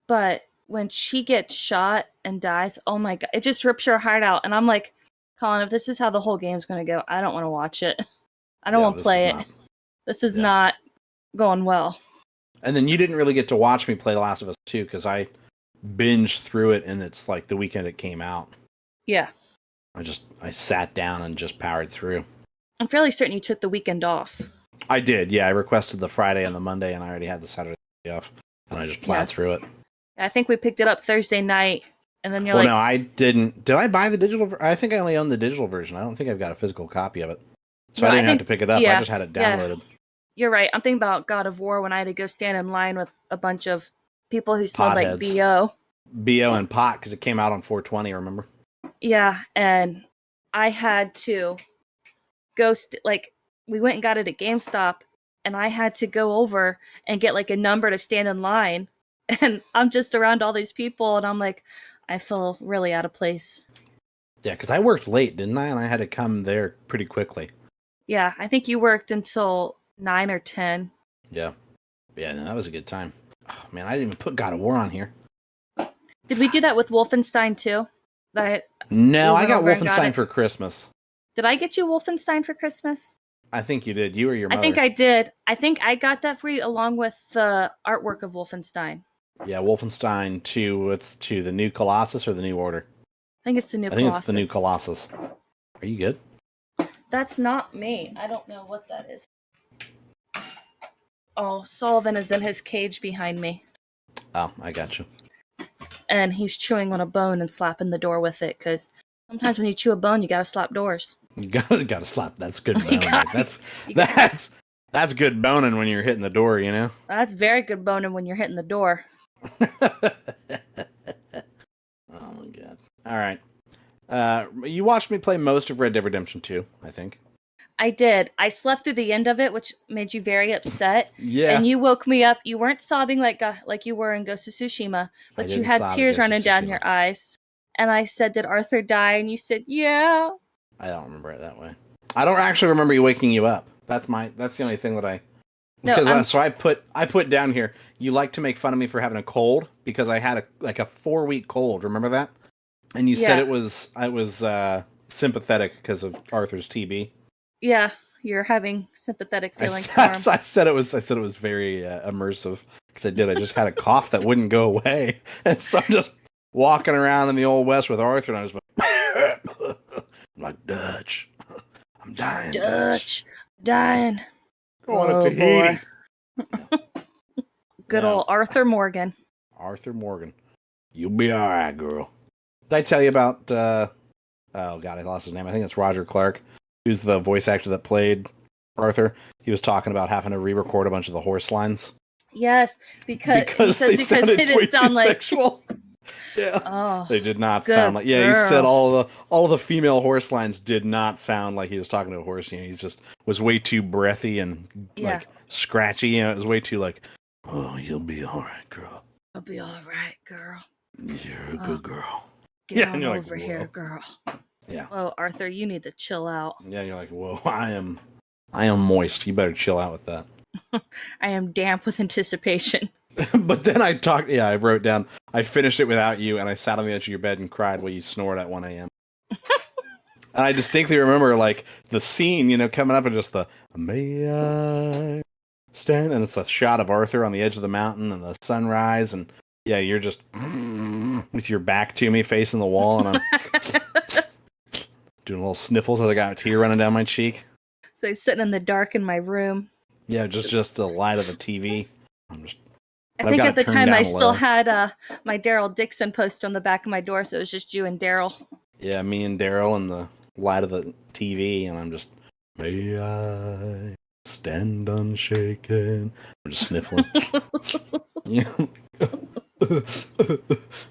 But when she gets shot and dies, oh my God, it just rips your heart out. And I'm like, Colin, if this is how the whole game's going to go, I don't want to watch it. I don't want to play it. This is not going well. And then you didn't really get to watch me play The Last of Us 2 because I binged through it and it's like the weekend it came out. Yeah. I sat down and just powered through. I'm fairly certain you took the weekend off. I did, yeah. I requested the Friday and the Monday and I already had the Saturday off. And I just plowed through it. I think we picked it up Thursday night. And then no, I didn't. Did I buy the digital? I think I only own the digital version. I don't think I've got a physical copy of it. So I didn't have to pick it up. I just had it downloaded. Yeah. You're right. I'm thinking about God of War when I had to go stand in line with a bunch of people who smelled like BO. BO and pot because it came out on 420, remember? Yeah, and I had to go, we went and got it at GameStop, and I had to go over and get like a number to stand in line. And I'm just around all these people, and I'm like, I feel really out of place. Yeah, because I worked late, didn't I? And I had to come there pretty quickly. Yeah, I think you worked until 9 or 10. Yeah. Yeah, no, that was a good time. Oh, man, I didn't even put God of War on here. Did we do that with Wolfenstein too? No, I got Wolfenstein for Christmas. Did I get you Wolfenstein for Christmas? I think you did. You or your mother. I think I did. I think I got that for you along with the artwork of Wolfenstein. Yeah, Wolfenstein 2. It's 2, the New Colossus or the New Order? I think it's the New Colossus. I think it's the New Colossus. Are you good? That's not me. I don't know what that is. Oh, Sullivan is in his cage behind me. Oh, I got you. And he's chewing on a bone and slapping the door with it, because sometimes when you chew a bone, you gotta slap doors. You gotta slap. That's good boning. That's good boning when you're hitting the door, you know? That's very good boning when you're hitting the door. Oh my god. All right. You watched me play most of Red Dead Redemption 2, I think. I did. I slept through the end of it, which made you very upset. Yeah. And you woke me up. You weren't sobbing like you were in Ghost of Tsushima, but you had tears running down your eyes. And I said, "Did Arthur die?" And you said, "Yeah." I don't remember it that way. I don't actually remember you waking you up. That's the only thing that I... Because so I put down here, you like to make fun of me for having a cold because I had a 4-week cold. Remember that? And you said I was sympathetic because of Arthur's TB. Yeah, you're having sympathetic feelings for him. I said it was very immersive because I just had a cough that wouldn't go away, and so I'm just walking around in the Old West with Arthur, and I was like, I'm like, Dutch, I'm dying, Dutch, dying. Going to Tahiti. Good old Arthur Morgan. Arthur Morgan, you'll be all right, girl. Did I tell you about? Oh God, I lost his name. I think it's Roger Clark, who's the voice actor that played Arthur. He was talking about having to re-record a bunch of the horse lines. Yes, because it didn't sound like sexual. Yeah. Oh, they did not sound like. Yeah, girl. He said all the female horse lines did not sound like he was talking to a horse. You know, he just was way too breathy and like scratchy. You know, it was way too like, "Oh, you'll be all right, girl. I'll be all right, girl. You're a good girl. Get on over here, girl." Yeah. Whoa, Arthur, you need to chill out. Yeah, you're like, whoa, I am moist. You better chill out with that. I am damp with anticipation. But then I wrote down, I finished it without you, and I sat on the edge of your bed and cried while you snored at 1 a.m. And I distinctly remember, like, the scene, you know, coming up and just the, may I stand? And it's a shot of Arthur on the edge of the mountain and the sunrise, and yeah, you're just with your back to me, facing the wall, and I'm doing little sniffles as I got a tear running down my cheek. So he's sitting in the dark in my room. Yeah, just the light of the TV. I think at the time I still had my Daryl Dixon poster on the back of my door, so it was just you and Daryl. Yeah, me and Daryl and the light of the TV, and I'm just, may I stand unshaken. I'm just sniffling. Yeah.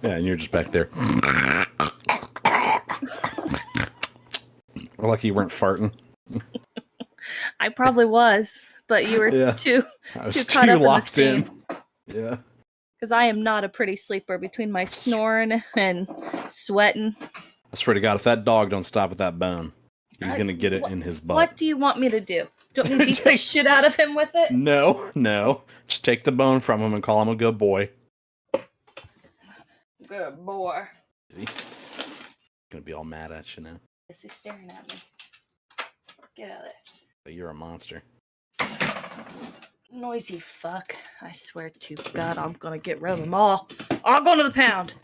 Yeah, and you're just back there. Lucky you weren't farting. I probably was, but you were too caught up locked in the scene. Yeah. Because I am not a pretty sleeper between my snoring and sweating. I swear to God, if that dog don't stop at that bone, he's going to get it in his butt. What do you want me to do? Don't you beat the shit out of him with it? No. Just take the bone from him and call him a good boy. Good boy. See? He's going to be all mad at you now. Yes, he's staring at me. Get out of there. But you're a monster. Noisy fuck. I swear to God, I'm going to get rid of them all. All going to the pound.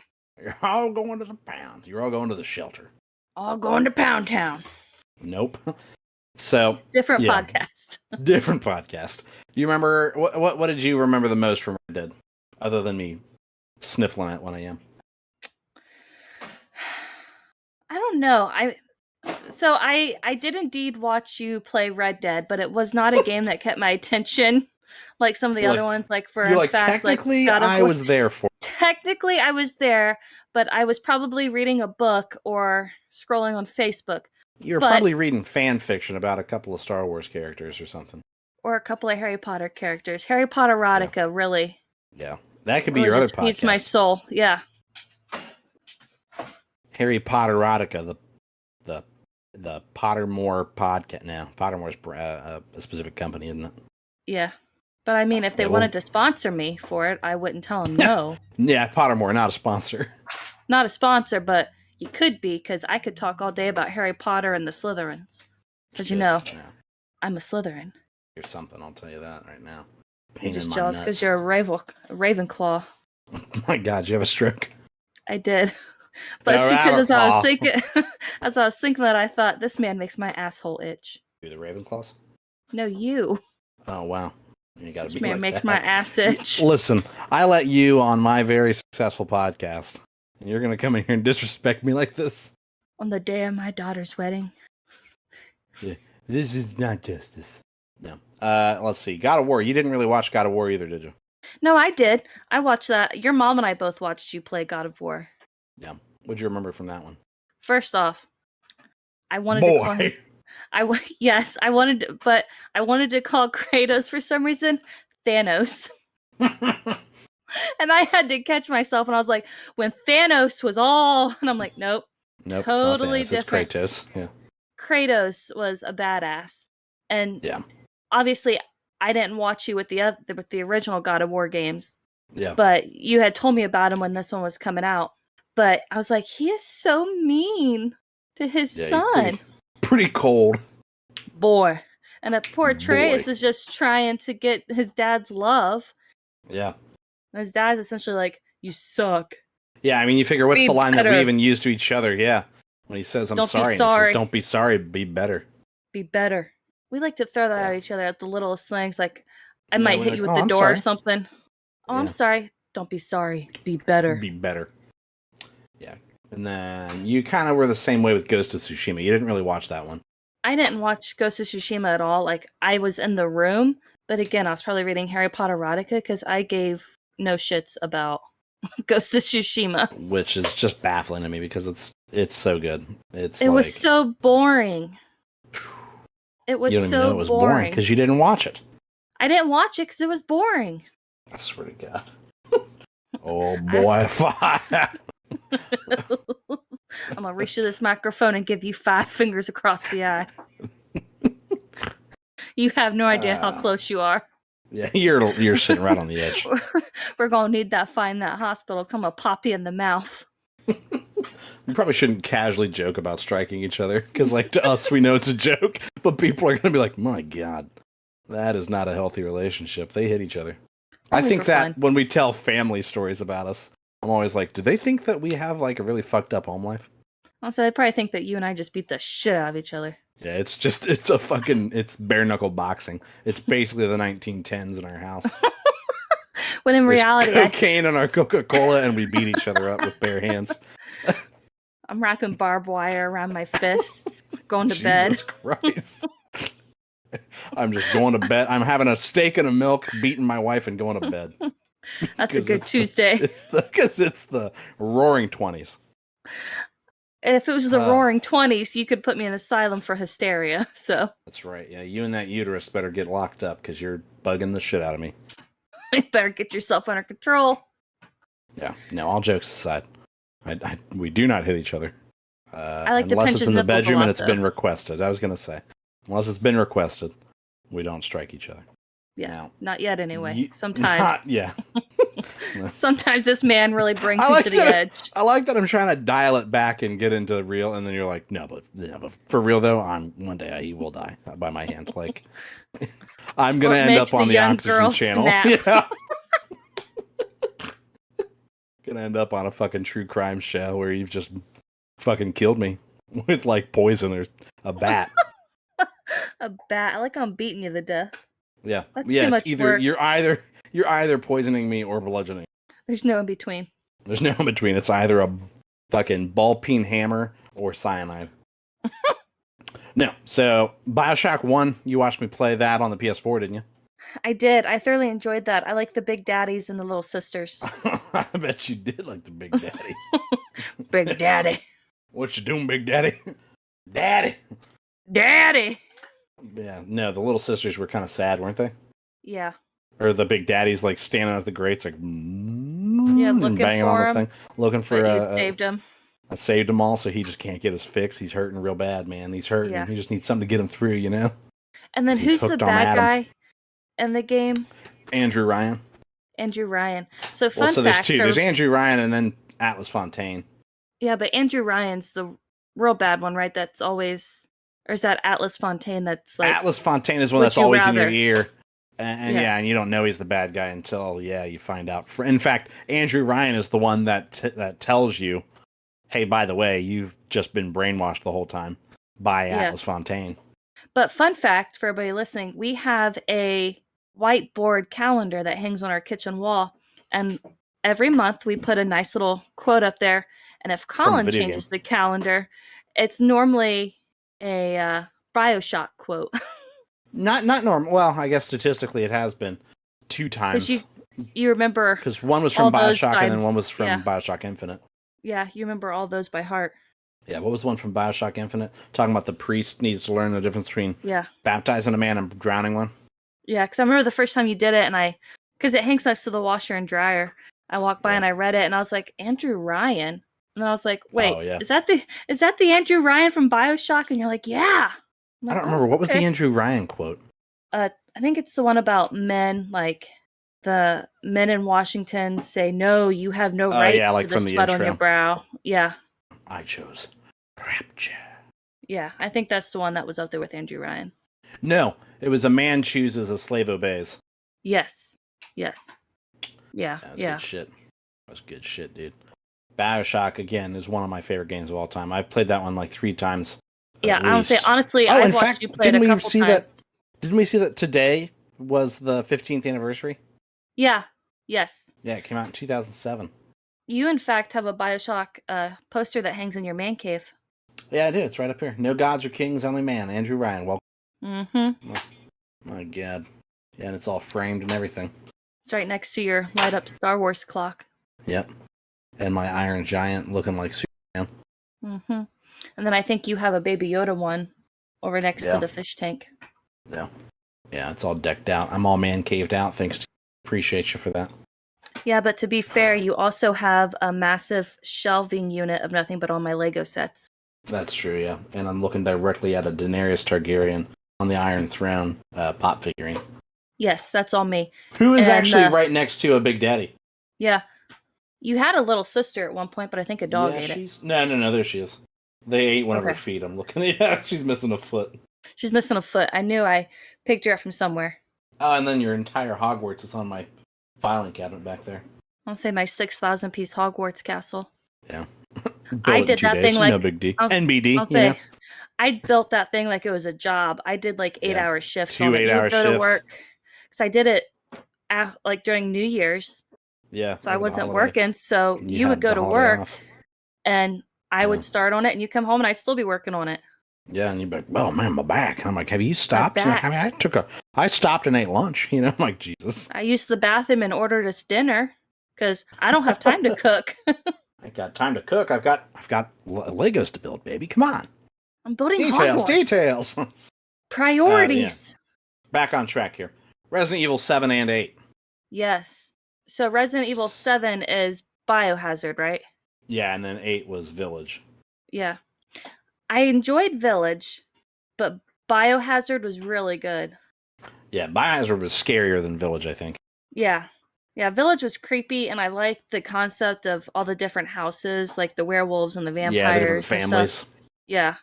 You're all going to the pound. You're all going to the shelter. All going to Pound Town. Nope. So different podcast. Different podcast. Do you remember what did you remember the most from Red Dead, other than me sniffling at 1 a.m.? I don't know. I did indeed watch you play Red Dead, but it was not a game that kept my attention like some of the other ones. Like for in fact, technically, I was there for. Technically, I was there, but I was probably reading a book or scrolling on Facebook. You're probably reading fan fiction about a couple of Star Wars characters or something, or a couple of Harry Potter characters. Harry Potter erotica, really. Yeah, that could be your other podcast. Feeds my soul. Yeah. Harry Potter erotica, the Pottermore podcast. Now, Pottermore's a specific company, isn't it? Yeah. But I mean, if they wanted to sponsor me for it, I wouldn't tell them no. Yeah, Pottermore, not a sponsor. Not a sponsor, but you could be, because I could talk all day about Harry Potter and the Slytherins. Because I'm a Slytherin. You're something, I'll tell you that right now. You're just jealous because you're a Ravenclaw. Oh my God, you have a stroke? I did. But it's because as I was thinking that, I thought, this man makes my asshole itch. You're the Ravenclaws? No, you. Oh, wow. You gotta this be man like makes that. my ass itch. Listen, I let you on my very successful podcast, and you're gonna come in here and disrespect me like this? On the day of my daughter's wedding. Yeah, this is not justice. No. Let's see. God of War. You didn't really watch God of War either, did you? No, I did. I watched that. Your mom and I both watched you play God of War. Yeah. What'd you remember from that one? First off, I wanted to call him... Yes, I wanted to call Kratos for some reason Thanos. And I had to catch myself, and I was like, when Thanos was all... And I'm like, nope. Totally different. It's Kratos. Yeah. Kratos was a badass. And obviously, I didn't watch you with the original God of War games. Yeah. But you had told me about him when this one was coming out. But I was like, he is so mean to his son. Pretty cold. Boy. And poor Atreus is just trying to get his dad's love. Yeah. And his dad's essentially like, you suck. Yeah, I mean, you figure, what's the line that we even use to each other? Yeah. When he says, I'm sorry. And he says, don't be sorry, be better. Be better. We like to throw that at each other at the littlest slangs, like, I might hit you with the door or something. Oh, I'm sorry. Don't be sorry. Be better. Be better. Yeah. And then you kind of were the same way with Ghost of Tsushima. You didn't really watch that one. I didn't watch Ghost of Tsushima at all. Like, I was in the room, but again, I was probably reading Harry Potter erotica because I gave no shits about Ghost of Tsushima. Which is just baffling to me because it's so good. It was so boring. It was so it was boring because you didn't watch it. I didn't watch it because it was boring. I swear to God. Oh boy, I'm gonna reach to this microphone and give you 5 fingers across the eye. You have no idea how close you are. Yeah, you're sitting right on the edge. We're gonna need that hospital. I'm gonna pop you in the mouth. We probably shouldn't casually joke about striking each other because, like, to us, we know it's a joke, but people are gonna be like, "My God, that is not a healthy relationship." They hit each other. I think that when we tell family stories about us, I'm always like, do they think that we have like a really fucked up home life? Also, they probably think that you and I just beat the shit out of each other. Yeah, it's bare knuckle boxing. It's basically the 1910s in our house. When in reality, cocaine in our Coca-Cola, and we beat each other up with bare hands. I'm wrapping barbed wire around my fists, going to bed. Jesus Christ. I'm just going to bed. I'm having a steak and a milk, beating my wife, and going to bed. That's a good Tuesday. Because it's the roaring 20s. And if it was the roaring 20s, you could put me in asylum for hysteria. So that's right. Yeah, you and that uterus better get locked up because you're bugging the shit out of me. You better get yourself under control. Yeah. No, all jokes aside, we do not hit each other. I like to unless pinch it's in the bedroom and it's though. been requested. I was going to say, unless it's been requested, we don't strike each other. Yeah, now, not yet anyway. Sometimes. Yeah. Sometimes this man really brings me to the edge. I like that I'm trying to dial it back and get into real, and then you're like, no, but for real though, one day he will die by my hand. Like, I'm gonna end up on the Oxygen Channel. Yeah. Gonna end up on a fucking true crime show where you've just fucking killed me with like poison or a bat. A bat. I like how I'm beating you to death. Yeah. That's too much work. You're either poisoning me or bludgeoning. There's no in between. There's no in between. It's either a fucking ball peen hammer or cyanide. No. So BioShock 1, you watched me play that on the PS4, didn't you? I did. I thoroughly enjoyed that. I like the big daddies and the little sisters. I bet you did like the big daddy. Big daddy. What you doing, big daddy? Daddy. Daddy. Yeah, no, the little sisters were kind of sad, weren't they? Yeah. Or the big daddy's like standing at the grates, like looking banging for on the him, thing, looking for. Saved him. I saved him all, so he just can't get his fix. He's hurting real bad, man. He's hurting. Yeah. He just needs something to get him through, you know. And then who's the bad guy in the game? Andrew Ryan. Andrew Ryan. So fun fact. There's two. There's Andrew Ryan and then Atlas Fontaine. Yeah, but Andrew Ryan's the real bad one, right? That's always, or is that Atlas Fontaine? That's like Atlas Fontaine is one that's always in your ear, and and you don't know he's the bad guy until you find out. In fact, Andrew Ryan is the one that tells you, hey, by the way, you've just been brainwashed the whole time by Atlas Fontaine. But fun fact for everybody listening, we have a whiteboard calendar that hangs on our kitchen wall, and every month we put a nice little quote up there. And if Colin changes the calendar, it's normally a BioShock quote. Not normal. Well, I guess statistically it has been 2 times. You remember, because one was from BioShock and then one was from BioShock Infinite. Yeah, you remember all those by heart. Yeah, what was the one from BioShock Infinite? Talking about the priest needs to learn the difference between baptizing a man and drowning one. Yeah, because I remember the first time you did it, and because it hangs next to the washer and dryer, I walked by and I read it, and I was like, Andrew Ryan. And then I was like, wait, is that the Andrew Ryan from BioShock? And you're like, yeah. Like, I don't remember. What was the Andrew Ryan quote? I think it's the one about men, like the men in Washington say, no, you have no right to the sweat on your brow. Yeah. I chose rapture. Yeah, I think that's the one that was up there with Andrew Ryan. No, it was a man chooses, a slave obeys. Yes. Yeah. That was good shit. That was good shit, dude. BioShock, again, is one of my favorite games of all time. I've played that one like 3 times. Yeah, I would say, honestly, I've watched you play it a couple times. Didn't we see that today was the 15th anniversary? Yeah, yes. Yeah, it came out in 2007. You, in fact, have a BioShock poster that hangs in your man cave. Yeah, I do. It's right up here. No gods or kings, only man. Andrew Ryan. Welcome. Mm-hmm. My God. Yeah, and it's all framed and everything. It's right next to your light-up Star Wars clock. Yep. And my Iron Giant looking like Superman. Mm-hmm. And then I think you have a Baby Yoda one over next to the fish tank. Yeah. Yeah, it's all decked out. I'm all man caved out. Thanks. Appreciate you for that. Yeah, but to be fair, you also have a massive shelving unit of nothing but all my Lego sets. That's true, yeah. And I'm looking directly at a Daenerys Targaryen on the Iron Throne pop figurine. Yes, that's all me. Who is actually right next to a Big Daddy. Yeah. You had a little sister at one point, but I think a dog ate it. No, there she is. They ate one of her feet. I'm looking. Yeah, she's missing a foot. She's missing a foot. I knew I picked her up from somewhere. Oh, and then your entire Hogwarts is on my filing cabinet back there. I'll say my 6,000-piece Hogwarts castle. Yeah. I did that thing like... No big D. NBD. I'll say, I built that thing like it was a job. I did like 8-hour shifts on it. 8-hour shifts. To work. Because I did it like during New Year's. Yeah. So I wasn't working. So you would go to work and I would start on it and you come home and I'd still be working on it. Yeah, and you'd be like, well, man, my back. And I'm like, have you stopped? Like, I mean, I stopped and ate lunch. You know, I'm like, Jesus. I used the bathroom and ordered us dinner because I don't have time to cook. I got time to cook. I've got Legos to build, baby. Come on. I'm building details. Priorities. Back on track here. Resident Evil 7 and 8. Yes. So Resident Evil 7 is Biohazard, right? Yeah, and then 8 was Village. Yeah. I enjoyed Village, but Biohazard was really good. Yeah, Biohazard was scarier than Village, I think. Yeah. Yeah, Village was creepy, and I liked the concept of all the different houses, like the werewolves and the vampires. Yeah, the different families. Yeah.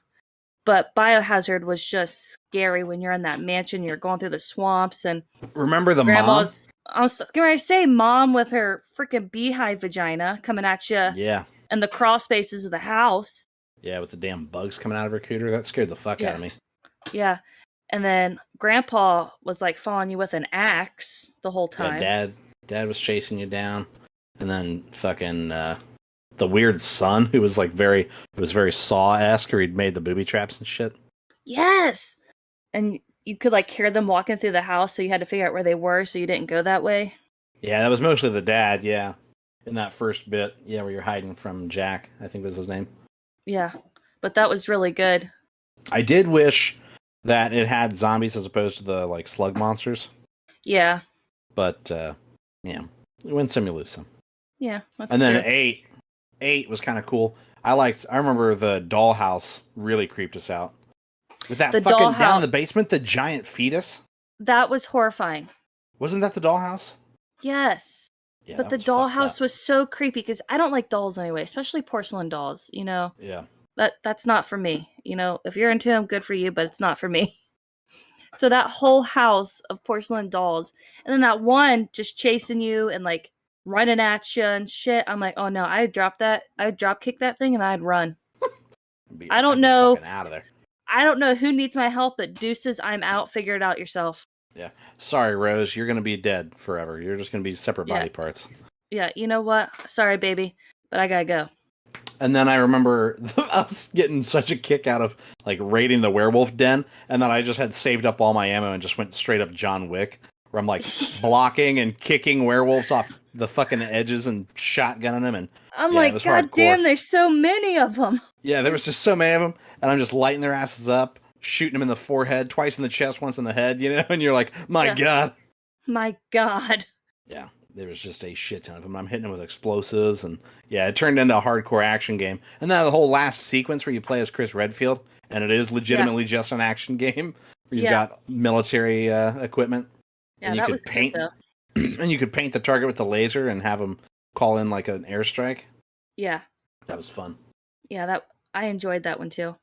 But Biohazard was just scary when you're in that mansion, you're going through the swamps, and... Remember the mom? I was going to say mom with her freaking beehive vagina coming at you. Yeah. And the crawl spaces of the house. Yeah, with the damn bugs coming out of her cooter. That scared the fuck out of me. Yeah. And then Grandpa was like following you with an axe the whole time. Yeah, Dad was chasing you down. And then fucking the weird son who was like very Saw-esque, or he'd made the booby traps and shit. Yes. And you could like hear them walking through the house, so you had to figure out where they were so you didn't go that way. Yeah, that was mostly the dad, yeah. In that first bit, yeah, where you're hiding from Jack, I think was his name. Yeah, but that was really good. I did wish that it had zombies as opposed to the like slug monsters. Yeah. But yeah, you win some, you lose some. Yeah, that's and then true. 8 was kind of cool. I remember the dollhouse really creeped us out. With that fucking down in the basement, the giant fetus. That was horrifying. Wasn't that the dollhouse? Yes. Yeah, but the dollhouse was so creepy because I don't like dolls anyway, especially porcelain dolls. Yeah. That's not for me. If you're into them, good for you, but it's not for me. So that whole house of porcelain dolls, and then that one just chasing you and like running at you and shit. I'm like, oh no, I'd drop kick that thing and I'd run. I don't know. Fucking out of there. I don't know who needs my help, but deuces, I'm out. Figure it out yourself. Yeah. Sorry, Rose. You're gonna be dead forever. You're just gonna be separate body parts. Yeah. You know what? Sorry, baby, but I gotta go. And then I remember us getting such a kick out of like raiding the werewolf den, and then I just had saved up all my ammo and just went straight up John Wick, where I'm like blocking and kicking werewolves off the fucking edges and shotgunning them. And I'm like, God damn, there's so many of them. Yeah, there was just so many of them, and I'm just lighting their asses up, shooting them in the forehead, twice in the chest, once in the head, and you're like, my God. My God. Yeah, there was just a shit ton of them. I'm hitting them with explosives, and yeah, it turned into a hardcore action game. And then the whole last sequence where you play as Chris Redfield, and it is legitimately just an action game, where you've got military equipment. Yeah, and you could paint, good, and you could paint the target with the laser and have them call in like an airstrike. Yeah. That was fun. Yeah, I enjoyed that one too.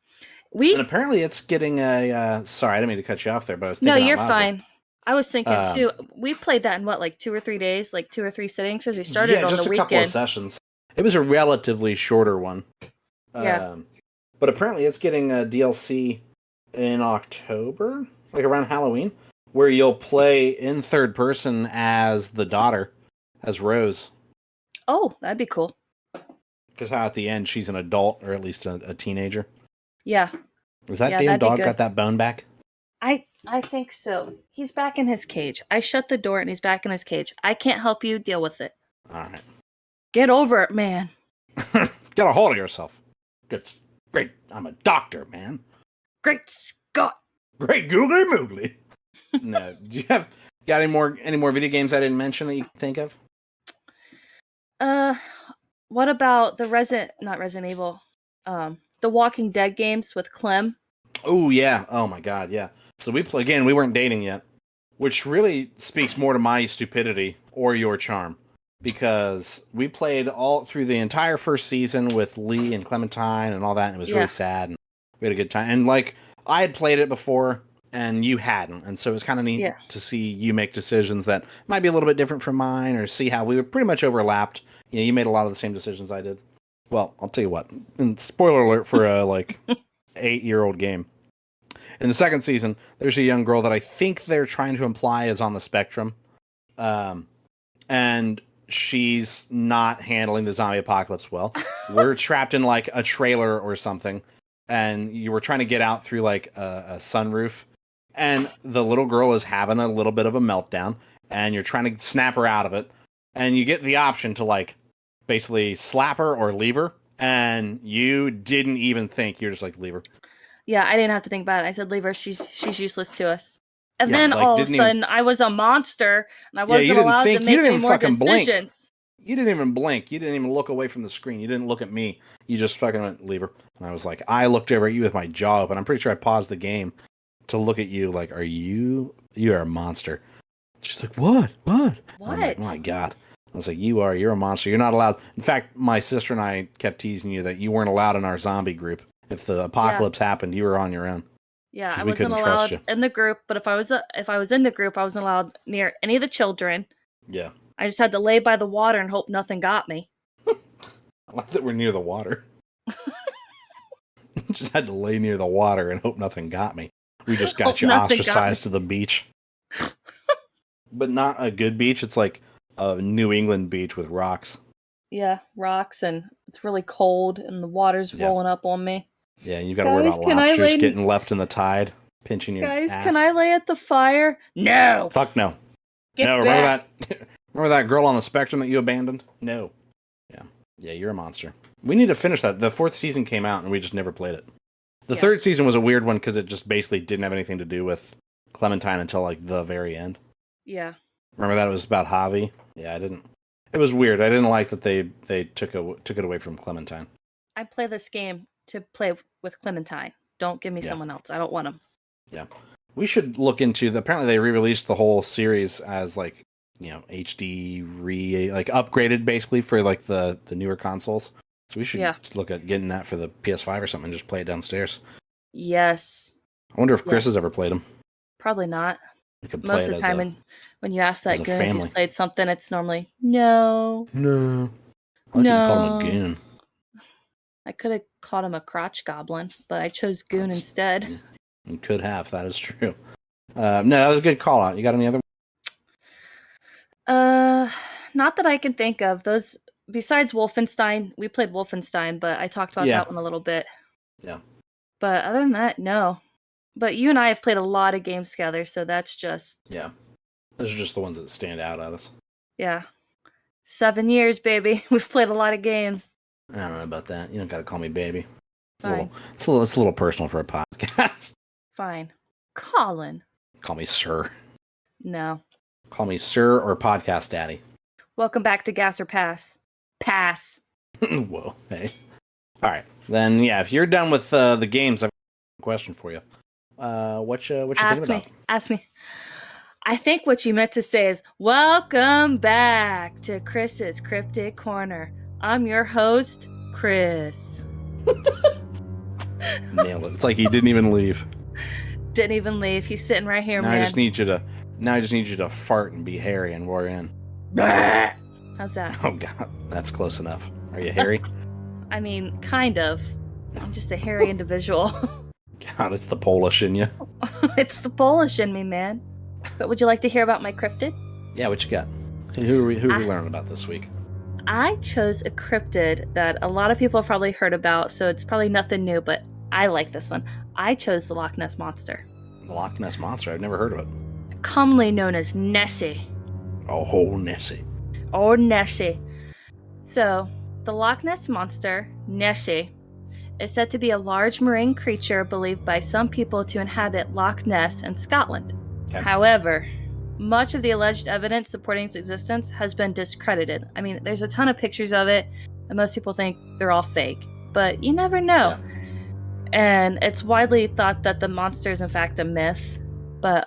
And apparently it's getting a. Sorry, I didn't mean to cut you off there, but I was thinking. No, you're fine. I was thinking too. We played that in what, 2 or 3 days, like 2 or 3 sittings, because we started on the weekend. Yeah, just a couple of sessions. It was a relatively shorter one. Yeah. But apparently it's getting a DLC in October, like around Halloween, where you'll play in third person as the daughter, as Rose. Oh, that'd be cool. Because how at the end she's an adult, or at least a teenager. Yeah. Is that damn dog got that bone back? I think so. He's back in his cage. I shut the door and he's back in his cage. I can't help you. Deal with it. All right. Get over it, man. Get a hold of yourself. Great. I'm a doctor, man. Great Scott. Great googly moogly. No. Do you got any more video games I didn't mention that you can think of? What about the not Resident Evil, the Walking Dead games with Clem? Oh, yeah. Oh, my God, yeah. So we weren't dating yet, which really speaks more to my stupidity or your charm, because we played all through the entire first season with Lee and Clementine and all that, and it was really sad, and we had a good time. And, like, I had played it before, and you hadn't, and so it was kind of neat to see you make decisions that might be a little bit different from mine, or see how we were pretty much overlapped. You made a lot of the same decisions I did. Well, I'll tell you what, and spoiler alert for a, 8-year-old game. In the second season, there's a young girl that I think they're trying to imply is on the spectrum. And she's not handling the zombie apocalypse well. We're trapped in like a trailer or something, and you were trying to get out through like a sunroof, and the little girl is having a little bit of a meltdown, and you're trying to snap her out of it, and you get the option to like basically slap her or leave her, and you didn't even think. You're just like, leave her. Yeah, I didn't have to think about it. I said, leave her. She's useless to us. And then all of a sudden, I was a monster, and I wasn't allowed to make any more decisions. Blink. You didn't even blink. You didn't even look away from the screen. You didn't look at me. You just fucking went, leave her. And I was like, I looked over at you with my jaw open. I'm pretty sure I paused the game to look at you like, you are a monster. She's like, what? I'm like, my God. I was like, you're a monster. You're not allowed. In fact, my sister and I kept teasing you that you weren't allowed in our zombie group. If the apocalypse happened, you were on your own. Yeah, I wasn't allowed in the group, but if I was in the group, I wasn't allowed near any of the children. Yeah. I just had to lay by the water and hope nothing got me. I like that we're near the water. Just had to lay near the water and hope nothing got me. We just got you ostracized to the beach. But not a good beach. It's like a New England beach with rocks. Yeah, rocks, and it's really cold, and the water's rolling up on me. Yeah, and you got to worry about lobsters getting left in the tide, pinching your ass. Guys, can I lay at the fire? No. Fuck no. No, remember that girl on the spectrum that you abandoned? No. Yeah, you're a monster. We need to finish that. The 4th season came out, and we just never played it. The 3rd season was a weird one because it just basically didn't have anything to do with Clementine until like the very end. Yeah. Remember that it was about Javi? Yeah, I didn't. It was weird. I didn't like that they took it away from Clementine. I play this game to play with Clementine. Don't give me someone else. I don't want him. Yeah. We should look into apparently they re-released the whole series as like, HD upgraded basically for like the newer consoles. So we should look at getting that for the PS5 or something and just play it downstairs. Yes. I wonder if Chris has ever played them. Probably not. We could Most of the time when you ask that goon if he's played something, it's normally no. I like you call him a goon. I could have called him a crotch goblin, but I chose goon instead. You could have. That is true. No, that was a good call out. You got any other? Not that I can think of. Those besides Wolfenstein, we played Wolfenstein, but I talked about that one a little bit. Yeah. But other than that, no. But you and I have played a lot of games together, so that's just... Yeah. Those are just the ones that stand out at us. Yeah. 7 years, baby. We've played a lot of games. I don't know about that. You don't got to call me baby. Fine. It's a little personal for a podcast. Fine. Colin. Call me sir. No. Call me sir or podcast daddy. Welcome back to Gas or Pass. Pass. Whoa. Hey. All right. Then, if you're done with the games, I've got a question for you. What you thinking about? Ask me. I think what you meant to say is, welcome back to Chris's Cryptic Corner. I'm your host, Chris. Nailed it. It's like he didn't even leave. Didn't even leave. He's sitting right here, man. I just need you to fart and be hairy and we're in. How's that? Oh, God. That's close enough. Are you hairy? I mean, kind of. I'm just a hairy individual. God, it's the Polish in you. It's the Polish in me, man. But would you like to hear about my cryptid? Yeah, what you got? Who are we learning about this week? I chose a cryptid that a lot of people have probably heard about, so it's probably nothing new, but I like this one. I chose the Loch Ness Monster. The Loch Ness Monster? I've never heard of it. Commonly known as Nessie. Oh, Nessie. Oh, Nessie. So, the Loch Ness Monster, Nessie, is said to be a large marine creature believed by some people to inhabit Loch Ness in Scotland. Okay. However, much of the alleged evidence supporting its existence has been discredited. I mean, there's a ton of pictures of it, and most people think they're all fake. But you never know. Yeah. And it's widely thought that the monster is in fact a myth. But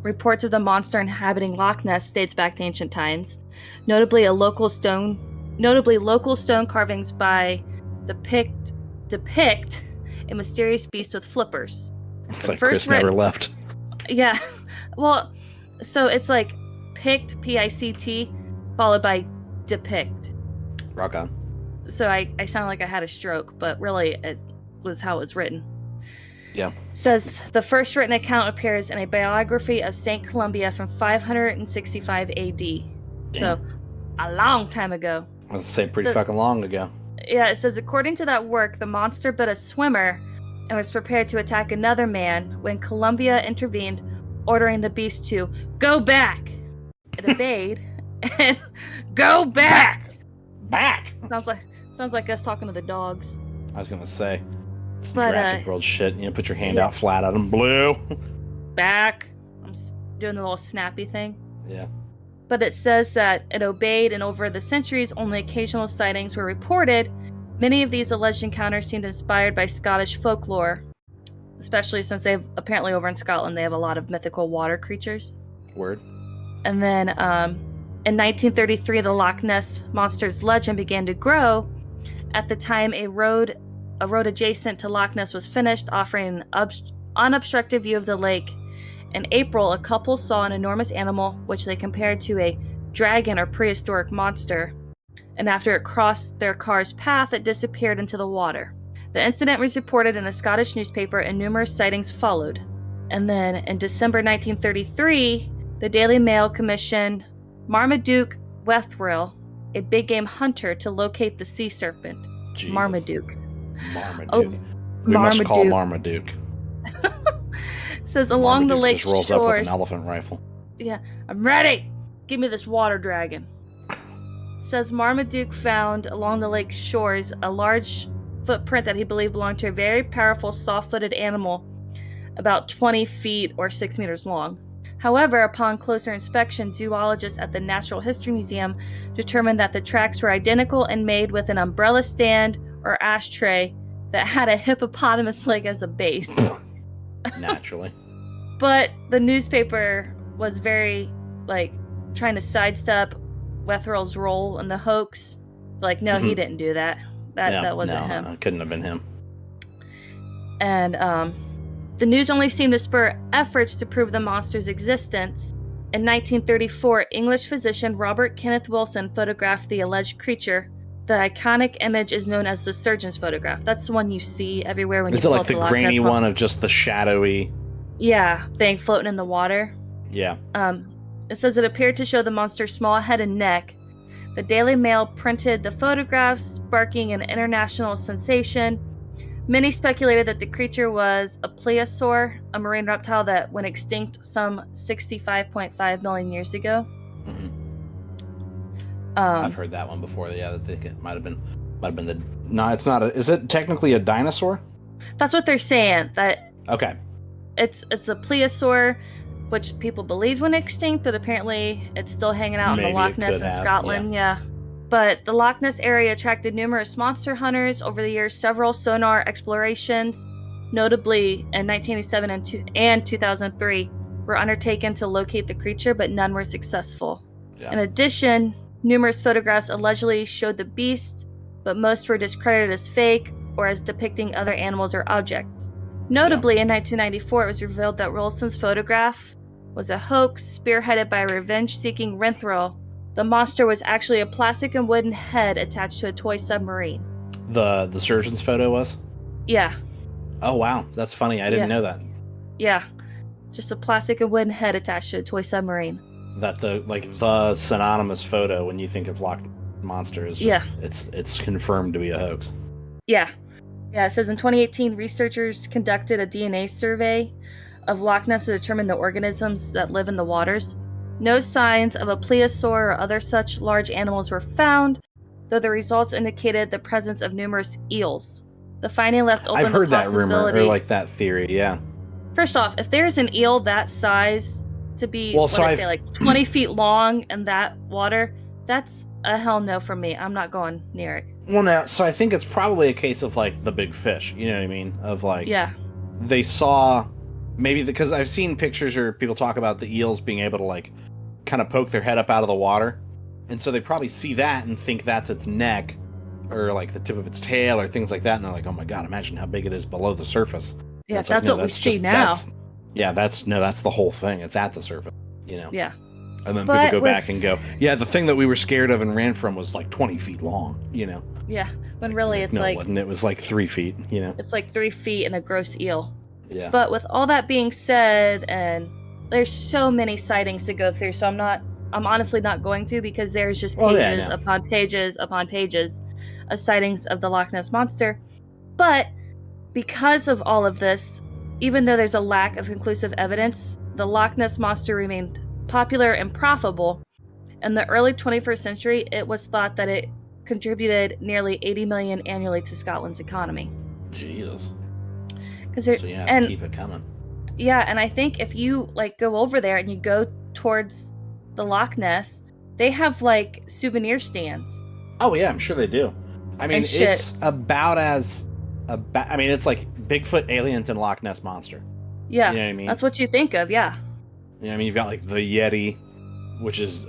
reports of the monster inhabiting Loch Ness dates back to ancient times. Notably, local stone carvings by depict a mysterious beast with flippers. It's like Chris never left. Yeah. Well, so it's like pict, P-I-C-T, followed by depict. Rock on. So I sound like I had a stroke, but really it was how it was written. Yeah. Says the first written account appears in a biography of St. Columba from 565 AD. Damn. So a long time ago. I was going to say pretty fucking long ago. Yeah, it says, according to that work, the monster bit a swimmer and was prepared to attack another man when Columba intervened, ordering the beast to go back. It obeyed and go back. Back. Sounds like us talking to the dogs. I was gonna say, some Jurassic World shit. Put your hand out flat at them. Blue. Back. I'm doing the little snappy thing. Yeah. But it says that it obeyed, and over the centuries, only occasional sightings were reported. Many of these alleged encounters seemed inspired by Scottish folklore, especially since they've apparently over in Scotland they have a lot of mythical water creatures. Word. And then in 1933, the Loch Ness Monster's legend began to grow. At the time, a road adjacent to Loch Ness was finished, offering an unobstructed view of the lake. In April, a couple saw an enormous animal, which they compared to a dragon or prehistoric monster. And after it crossed their car's path, it disappeared into the water. The incident was reported in a Scottish newspaper, and numerous sightings followed. And then in December 1933, the Daily Mail commissioned Marmaduke Wetherill, a big game hunter, to locate the sea serpent. Jesus. Marmaduke. We must call Marmaduke. Says along the lake just rolls shores. Up with an elephant rifle. Yeah, I'm ready. Give me this water dragon. Says Marmaduke found along the lake shores a large footprint that he believed belonged to a very powerful soft-footed animal about 20 feet or 6 meters long. However, upon closer inspection, zoologists at the Natural History Museum determined that the tracks were identical and made with an umbrella stand or ashtray that had a hippopotamus leg as a base. Naturally. But the newspaper was very, like, trying to sidestep Wetherell's role in the hoax. Like, no, he didn't do that. That wasn't him. It couldn't have been him. And the news only seemed to spur efforts to prove the monster's existence. In 1934, English physician Robert Kenneth Wilson photographed the alleged creature. The iconic image is known as the surgeon's photograph. That's the one you see everywhere when you pull up the Loch Ness Monster. Is it like the grainy one of just the shadowy? Yeah, thing floating in the water. Yeah. It says it appeared to show the monster's small head and neck. The Daily Mail printed the photographs, sparking an international sensation. Many speculated that the creature was a plesiosaur, a marine reptile that went extinct some 65.5 million years ago. I've heard that one before. Yeah, I think it might have been the. No, it's not. Is it technically a dinosaur? That's what they're saying. That okay. It's a plesiosaur, which people believe went extinct, but apparently it's still hanging out in the Loch Ness in Scotland. Yeah. But the Loch Ness area attracted numerous monster hunters over the years. Several sonar explorations, notably in 1987 and 2003, were undertaken to locate the creature, but none were successful. Yeah. In addition, numerous photographs allegedly showed the beast, but most were discredited as fake or as depicting other animals or objects. Notably, in 1994, it was revealed that Wilson's photograph was a hoax spearheaded by a revenge-seeking Renthrow. The monster was actually a plastic and wooden head attached to a toy submarine. The surgeon's photo was? Yeah. Oh, wow. That's funny. I didn't know that. Yeah. Just a plastic and wooden head attached to a toy submarine. That the synonymous photo when you think of Loch Monster is just, it's confirmed to be a hoax. Yeah. Yeah, it says in 2018, researchers conducted a DNA survey of Loch Ness to determine the organisms that live in the waters. No signs of a plesiosaur or other such large animals were found, though the results indicated the presence of numerous eels. The finding left open I've heard the that rumor, or like that theory, yeah. First off, if there's an eel that size to be, like 20 feet long in that water, that's a hell no from me. I'm not going near it. Well, now, so I think it's probably a case of, like, the big fish, you know what I mean? Of, like, they saw, maybe, because I've seen pictures or people talk about the eels being able to, like, kind of poke their head up out of the water. And so they probably see that and think that's its neck, or, like, the tip of its tail, or things like that, and they're like, oh my god, imagine how big it is below the surface. Yeah, that's what we see now. That's the whole thing. It's at the surface, you know? Yeah. And then people go back and go, yeah, the thing that we were scared of and ran from was like 20 feet long, you know? Yeah, when really it's it wasn't. It was like 3 feet, you know? It's like 3 feet and a gross eel. Yeah. But with all that being said, and there's so many sightings to go through, so I'm honestly not going to, because there's just pages upon pages upon pages of sightings of the Loch Ness Monster. But because of all of this, even though there's a lack of conclusive evidence, the Loch Ness Monster remained popular and profitable. In the early 21st century, it was thought that it contributed nearly 80 million annually to Scotland's economy. Jesus. So keep it coming. Yeah, and I think if you like go over there and you go towards the Loch Ness, they have like souvenir stands. Oh yeah, I'm sure they do. I mean, it's it's like Bigfoot, aliens, and Loch Ness Monster. Yeah, you know what I mean? That's what you think of, yeah. You know what I mean? You've got like the Yeti, which is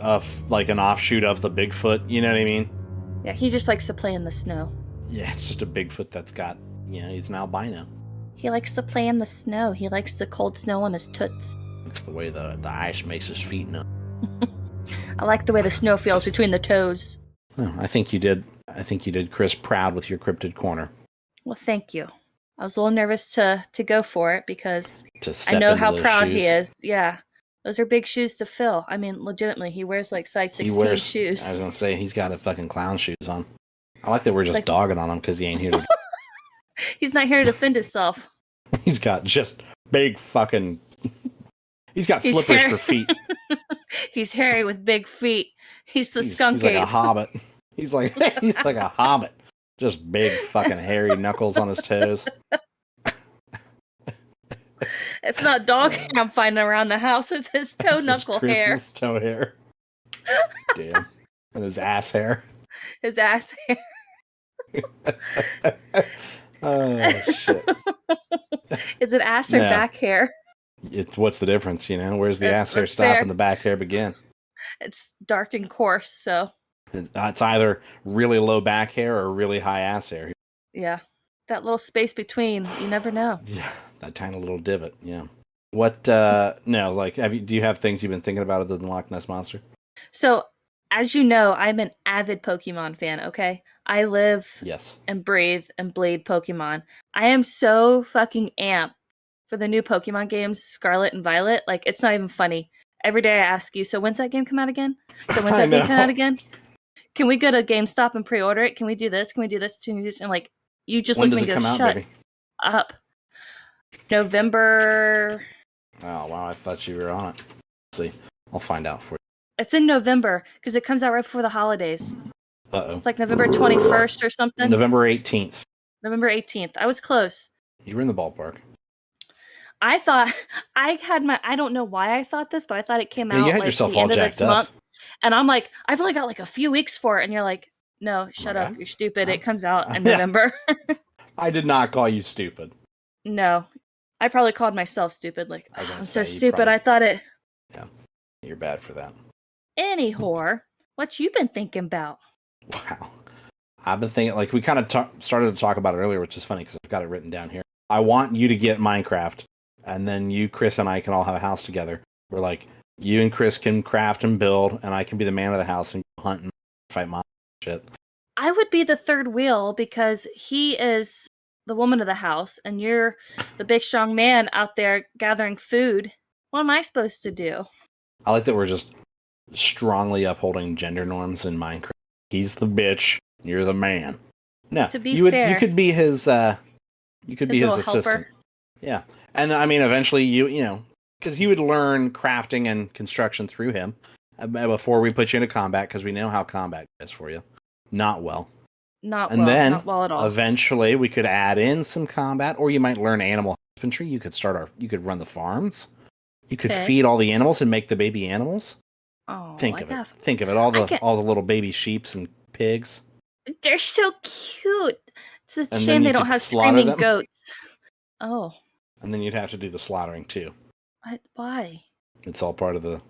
like an offshoot of the Bigfoot, you know what I mean? Yeah, he just likes to play in the snow. Yeah, it's just a Bigfoot that's got, he's an albino. He likes to play in the snow. He likes the cold snow on his toots. It's the way the ice makes his feet numb. I like the way the snow feels between the toes. Oh, I think you did Chris proud with your cryptid corner. Well, thank you. I was a little nervous to go for it because I know how proud he is. Yeah. Those are big shoes to fill. I mean, legitimately, he wears like size 16 shoes. I was going to say, he's got a fucking clown shoes on. I like that we're just dogging on him because he ain't here to... He's not here to defend himself. He's got just big fucking... He's got flippers for feet. He's hairy with big feet. He's skunk He's like a hobbit. He's like a hobbit. Just big fucking hairy knuckles on his toes. It's not dog hair I'm finding around the house. It's his toe knuckle hair. His toe hair. Damn. And his ass hair. His ass hair. Oh, shit. Is it ass or back hair? What's the difference, Where's the ass hair stop and the back hair begin? It's dark and coarse, so it's either really low back hair or really high ass hair. Yeah, that little space between, you never know. Yeah, that tiny little divot. Yeah. What? No, like, do you have things you've been thinking about other than Loch Ness Monster? So, as you know, I'm an avid Pokemon fan. Okay, I live, and breathe, and bleed Pokemon. I am so fucking amped for the new Pokemon games, Scarlet and Violet. Like, it's not even funny. Every day I ask you, so when's that game come out again? So when's that game come out again? Can we go to GameStop and pre-order it? Can we do this? Can we do this? Can we do this? And like, you just look at me and go, shut up. November. Oh, wow. I thought you were on it. Let's see. I'll find out for you. It's in November because it comes out right before the holidays. Uh-oh. It's like November 21st or something. November 18th. November 18th. I was close. You were in the ballpark. I thought I don't know why I thought this, but I thought it came out you had like yourself the all end of jacked this up. month. And I'm like, I've only got like a few weeks for it. And you're like, no, shut up. You're stupid. It comes out in November. I did not call you stupid. No. I probably called myself stupid. Like, I'm so stupid. I thought it. Yeah. You're bad for that. Any whore. What you been thinking about? Wow. I've been thinking, like, we kind of started to talk about it earlier, which is funny because I've got it written down here. I want you to get Minecraft, and then you, Chris, and I can all have a house together. Where, like, you and Chris can craft and build, and I can be the man of the house and hunt and fight monsters and shit. I would be the third wheel because he is the woman of the house, and you're the big, strong man out there gathering food. What am I supposed to do? I like that we're just strongly upholding gender norms in Minecraft. He's the bitch. You're the man. No, to be fair, you could be his. You could be his assistant. Helper. Yeah, and I mean, eventually, because you would learn crafting and construction through him before we put you into combat, because we know how combat is for you. Not well. Not well at all. Eventually, we could add in some combat, or you might learn animal husbandry. You could run the farms. You could feed all the animals and make the baby animals. Oh, think of it. All the little baby sheeps and pigs. They're so cute. It's a shame they don't have screaming goats. Oh. And then you'd have to do the slaughtering too. Why? It's all part of the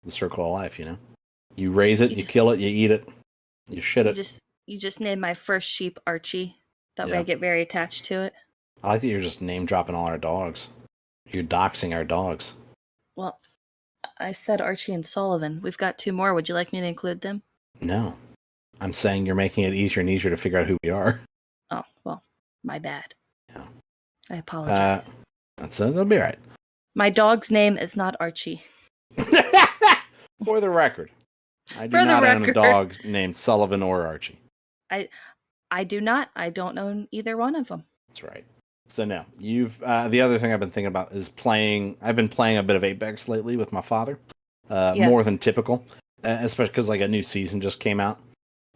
circle of life, You raise it, you kill it, you eat it, you shit it. You just named my first sheep Archie. That way I get very attached to it. I like that you're just name dropping all our dogs. You're doxing our dogs. Well, I said Archie and Sullivan. We've got 2 more. Would you like me to include them? No. I'm saying you're making it easier and easier to figure out who we are. Oh, well, my bad. Yeah. I apologize. That'll be all right. My dog's name is not Archie. For the record. I do not own a dog named Sullivan or Archie. I do not. I don't own either one of them. That's right. So no, the other thing I've been thinking about is I've been playing a bit of Apex lately with my father, more than typical, especially because like a new season just came out.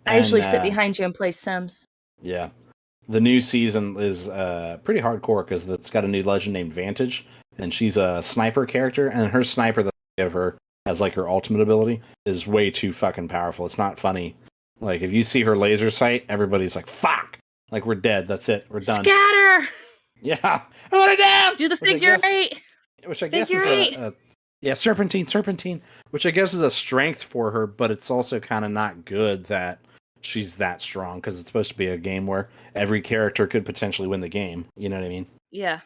I usually sit behind you and play Sims. Yeah, the new season is pretty hardcore because it's got a new legend named Vantage, and she's a sniper character, and her sniper that they give her as like her ultimate ability is way too fucking powerful. It's not funny. Like if you see her laser sight, everybody's like, "Fuck!" Like we're dead. That's it. We're done. Scatter. Yeah, I want it down. Do the figure 8. Which I guess is serpentine. Which I guess is a strength for her, but it's also kind of not good that she's that strong because it's supposed to be a game where every character could potentially win the game. You know what I mean? Yeah.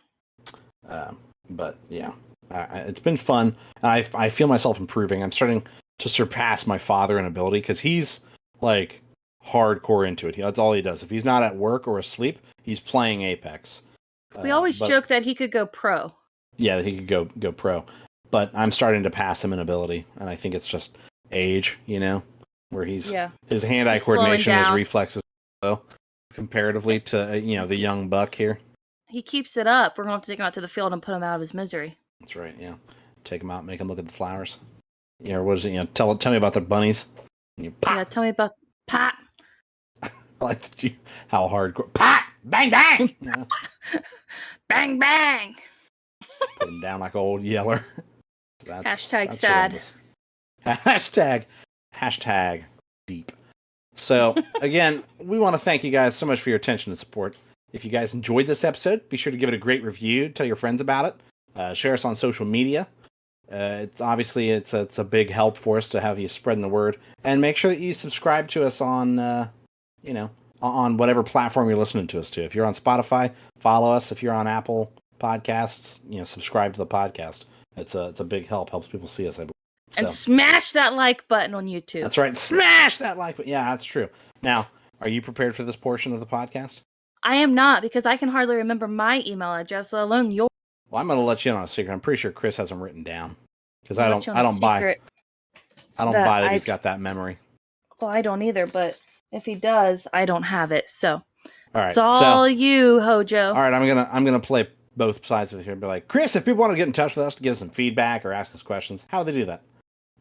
But yeah, it's been fun. I feel myself improving. I'm starting to surpass my father in ability because he's like hardcore into it. That's all he does. If he's not at work or asleep, he's playing Apex. We always joke that he could go pro. Yeah, he could go pro. But I'm starting to pass him in ability, and I think it's just age, where his hand-eye coordination, his reflexes, comparatively to the young buck here. He keeps it up. We're going to have to take him out to the field and put him out of his misery. That's right. Yeah, take him out, make him look at the flowers. What is it? Tell me about the bunnies. Yeah, tell me about Pat. I like how hardcore. Pat, bang bang. Yeah. Bang bang. Put him down like old Yeller. Hashtag sad. Hashtag deep. So, again, we want to thank you guys so much for your attention and support. If you guys enjoyed this episode, be sure to give it a great review. Tell your friends about it. Share us on social media. It's obviously it's a big help for us to have you spreading the word, and make sure that you subscribe to us on on whatever platform you're listening to us to. If you're on Spotify, follow us. If you're on Apple Podcasts, subscribe to the podcast. It's a big help. Helps people see us, I believe. And smash that like button on YouTube. That's right. Smash that like button. Yeah, that's true. Now, are you prepared for this portion of the podcast? I am not, because I can hardly remember my email address, let alone yours. Well, I'm going to let you in on a secret. I'm pretty sure Chris has them written down, because I don't buy that he's got that memory. Well, I don't either, but if he does, I don't have it. So, all right, it's all you, Hojo. All right, I'm gonna play both sides of it here and be like, Chris, if people want to get in touch with us to give us some feedback or ask us questions, how would they do that?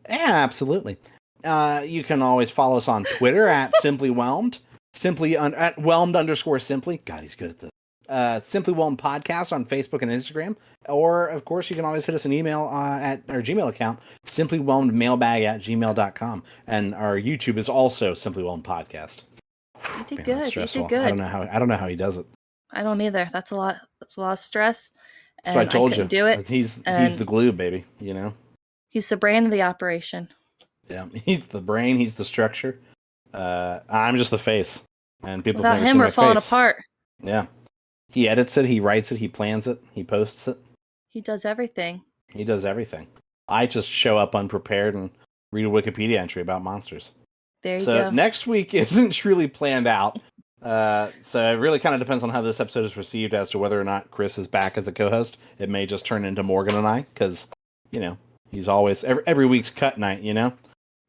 Yeah, absolutely. You can always follow us on Twitter at Simply Whelmed, at Whelmed_Simply. God, he's good at this. Simply Whelmed Podcast on Facebook and Instagram. Or, of course, you can always hit us an email at our Gmail account, simplywhelmedmailbag@gmail.com. And our YouTube is also Simply Whelmed Podcast. You did good. You did good. I don't know how he does it. I don't either. That's a lot of stress. That's what I told you. Do it. He's the glue, baby. He's the brain of the operation. Yeah, he's the brain. He's the structure. I'm just the face, and people. Without him, we're falling apart. Yeah, he edits it. He writes it. He plans it. He posts it. He does everything. I just show up unprepared and read a Wikipedia entry about monsters. There you go. So next week isn't truly planned out. So it really kind of depends on how this episode is received as to whether or not Chris is back as a co-host. It may just turn into Morgan and I, because he's always every week's cut night.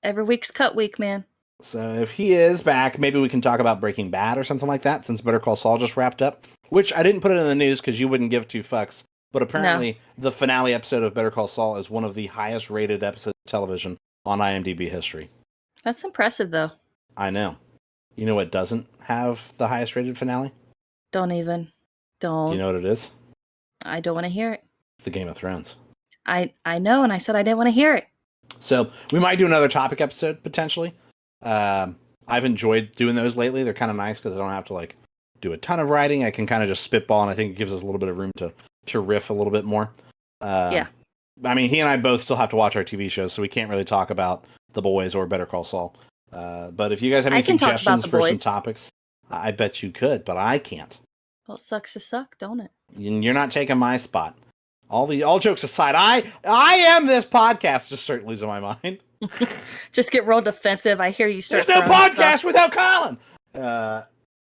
Every week's cut week, man. So if he is back, maybe we can talk about Breaking Bad or something like that, since Better Call Saul just wrapped up. Which I didn't put it in the news because you wouldn't give two fucks. But apparently the finale episode of Better Call Saul is one of the highest rated episodes of television on IMDb history. That's impressive, though. I know. You know what doesn't have the highest rated finale? Don't. Do you know what it is? I don't want to hear it. It's the Game of Thrones. I know, and I said I didn't want to hear it. So we might do another topic episode, potentially. I've enjoyed doing those lately. They're kind of nice because I don't have to do a ton of writing. I can kind of just spitball, and I think it gives us a little bit of room to riff a little bit more. Yeah. I mean, he and I both still have to watch our TV shows, so we can't really talk about The Boys or Better Call Saul. But if you guys have any suggestions for some topics, I bet you could, but I can't. Well, it sucks to suck, don't it? You're not taking my spot. All jokes aside, I am this podcast. Just start losing my mind. Just get real defensive. I hear you start. There's no podcast without Colin.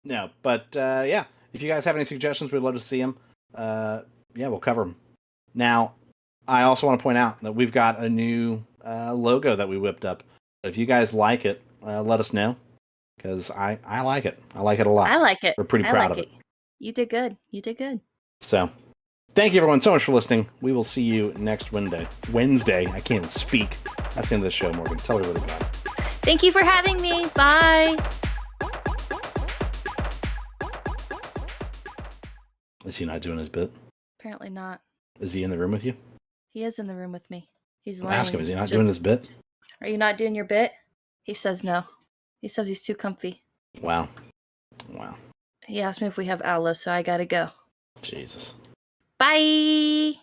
No, but yeah. If you guys have any suggestions, we'd love to see them. We'll cover them. Now, I also want to point out that we've got a new logo that we whipped up. If you guys like it, let us know, because I like it. I like it a lot. I like it. We're pretty proud of it. You did good. So, thank you everyone so much for listening. We will see you next Wednesday. I can't even speak. That's the end of the show, Morgan. Tell everybody about it. Thank you for having me. Bye. Is he not doing his bit? Apparently not. Is he in the room with you? He is in the room with me. He's lying. Ask him, is he not doing his bit? Are you not doing your bit? He says no. He says he's too comfy. Wow. He asked me if we have aloe, so I gotta go. Jesus. Bye!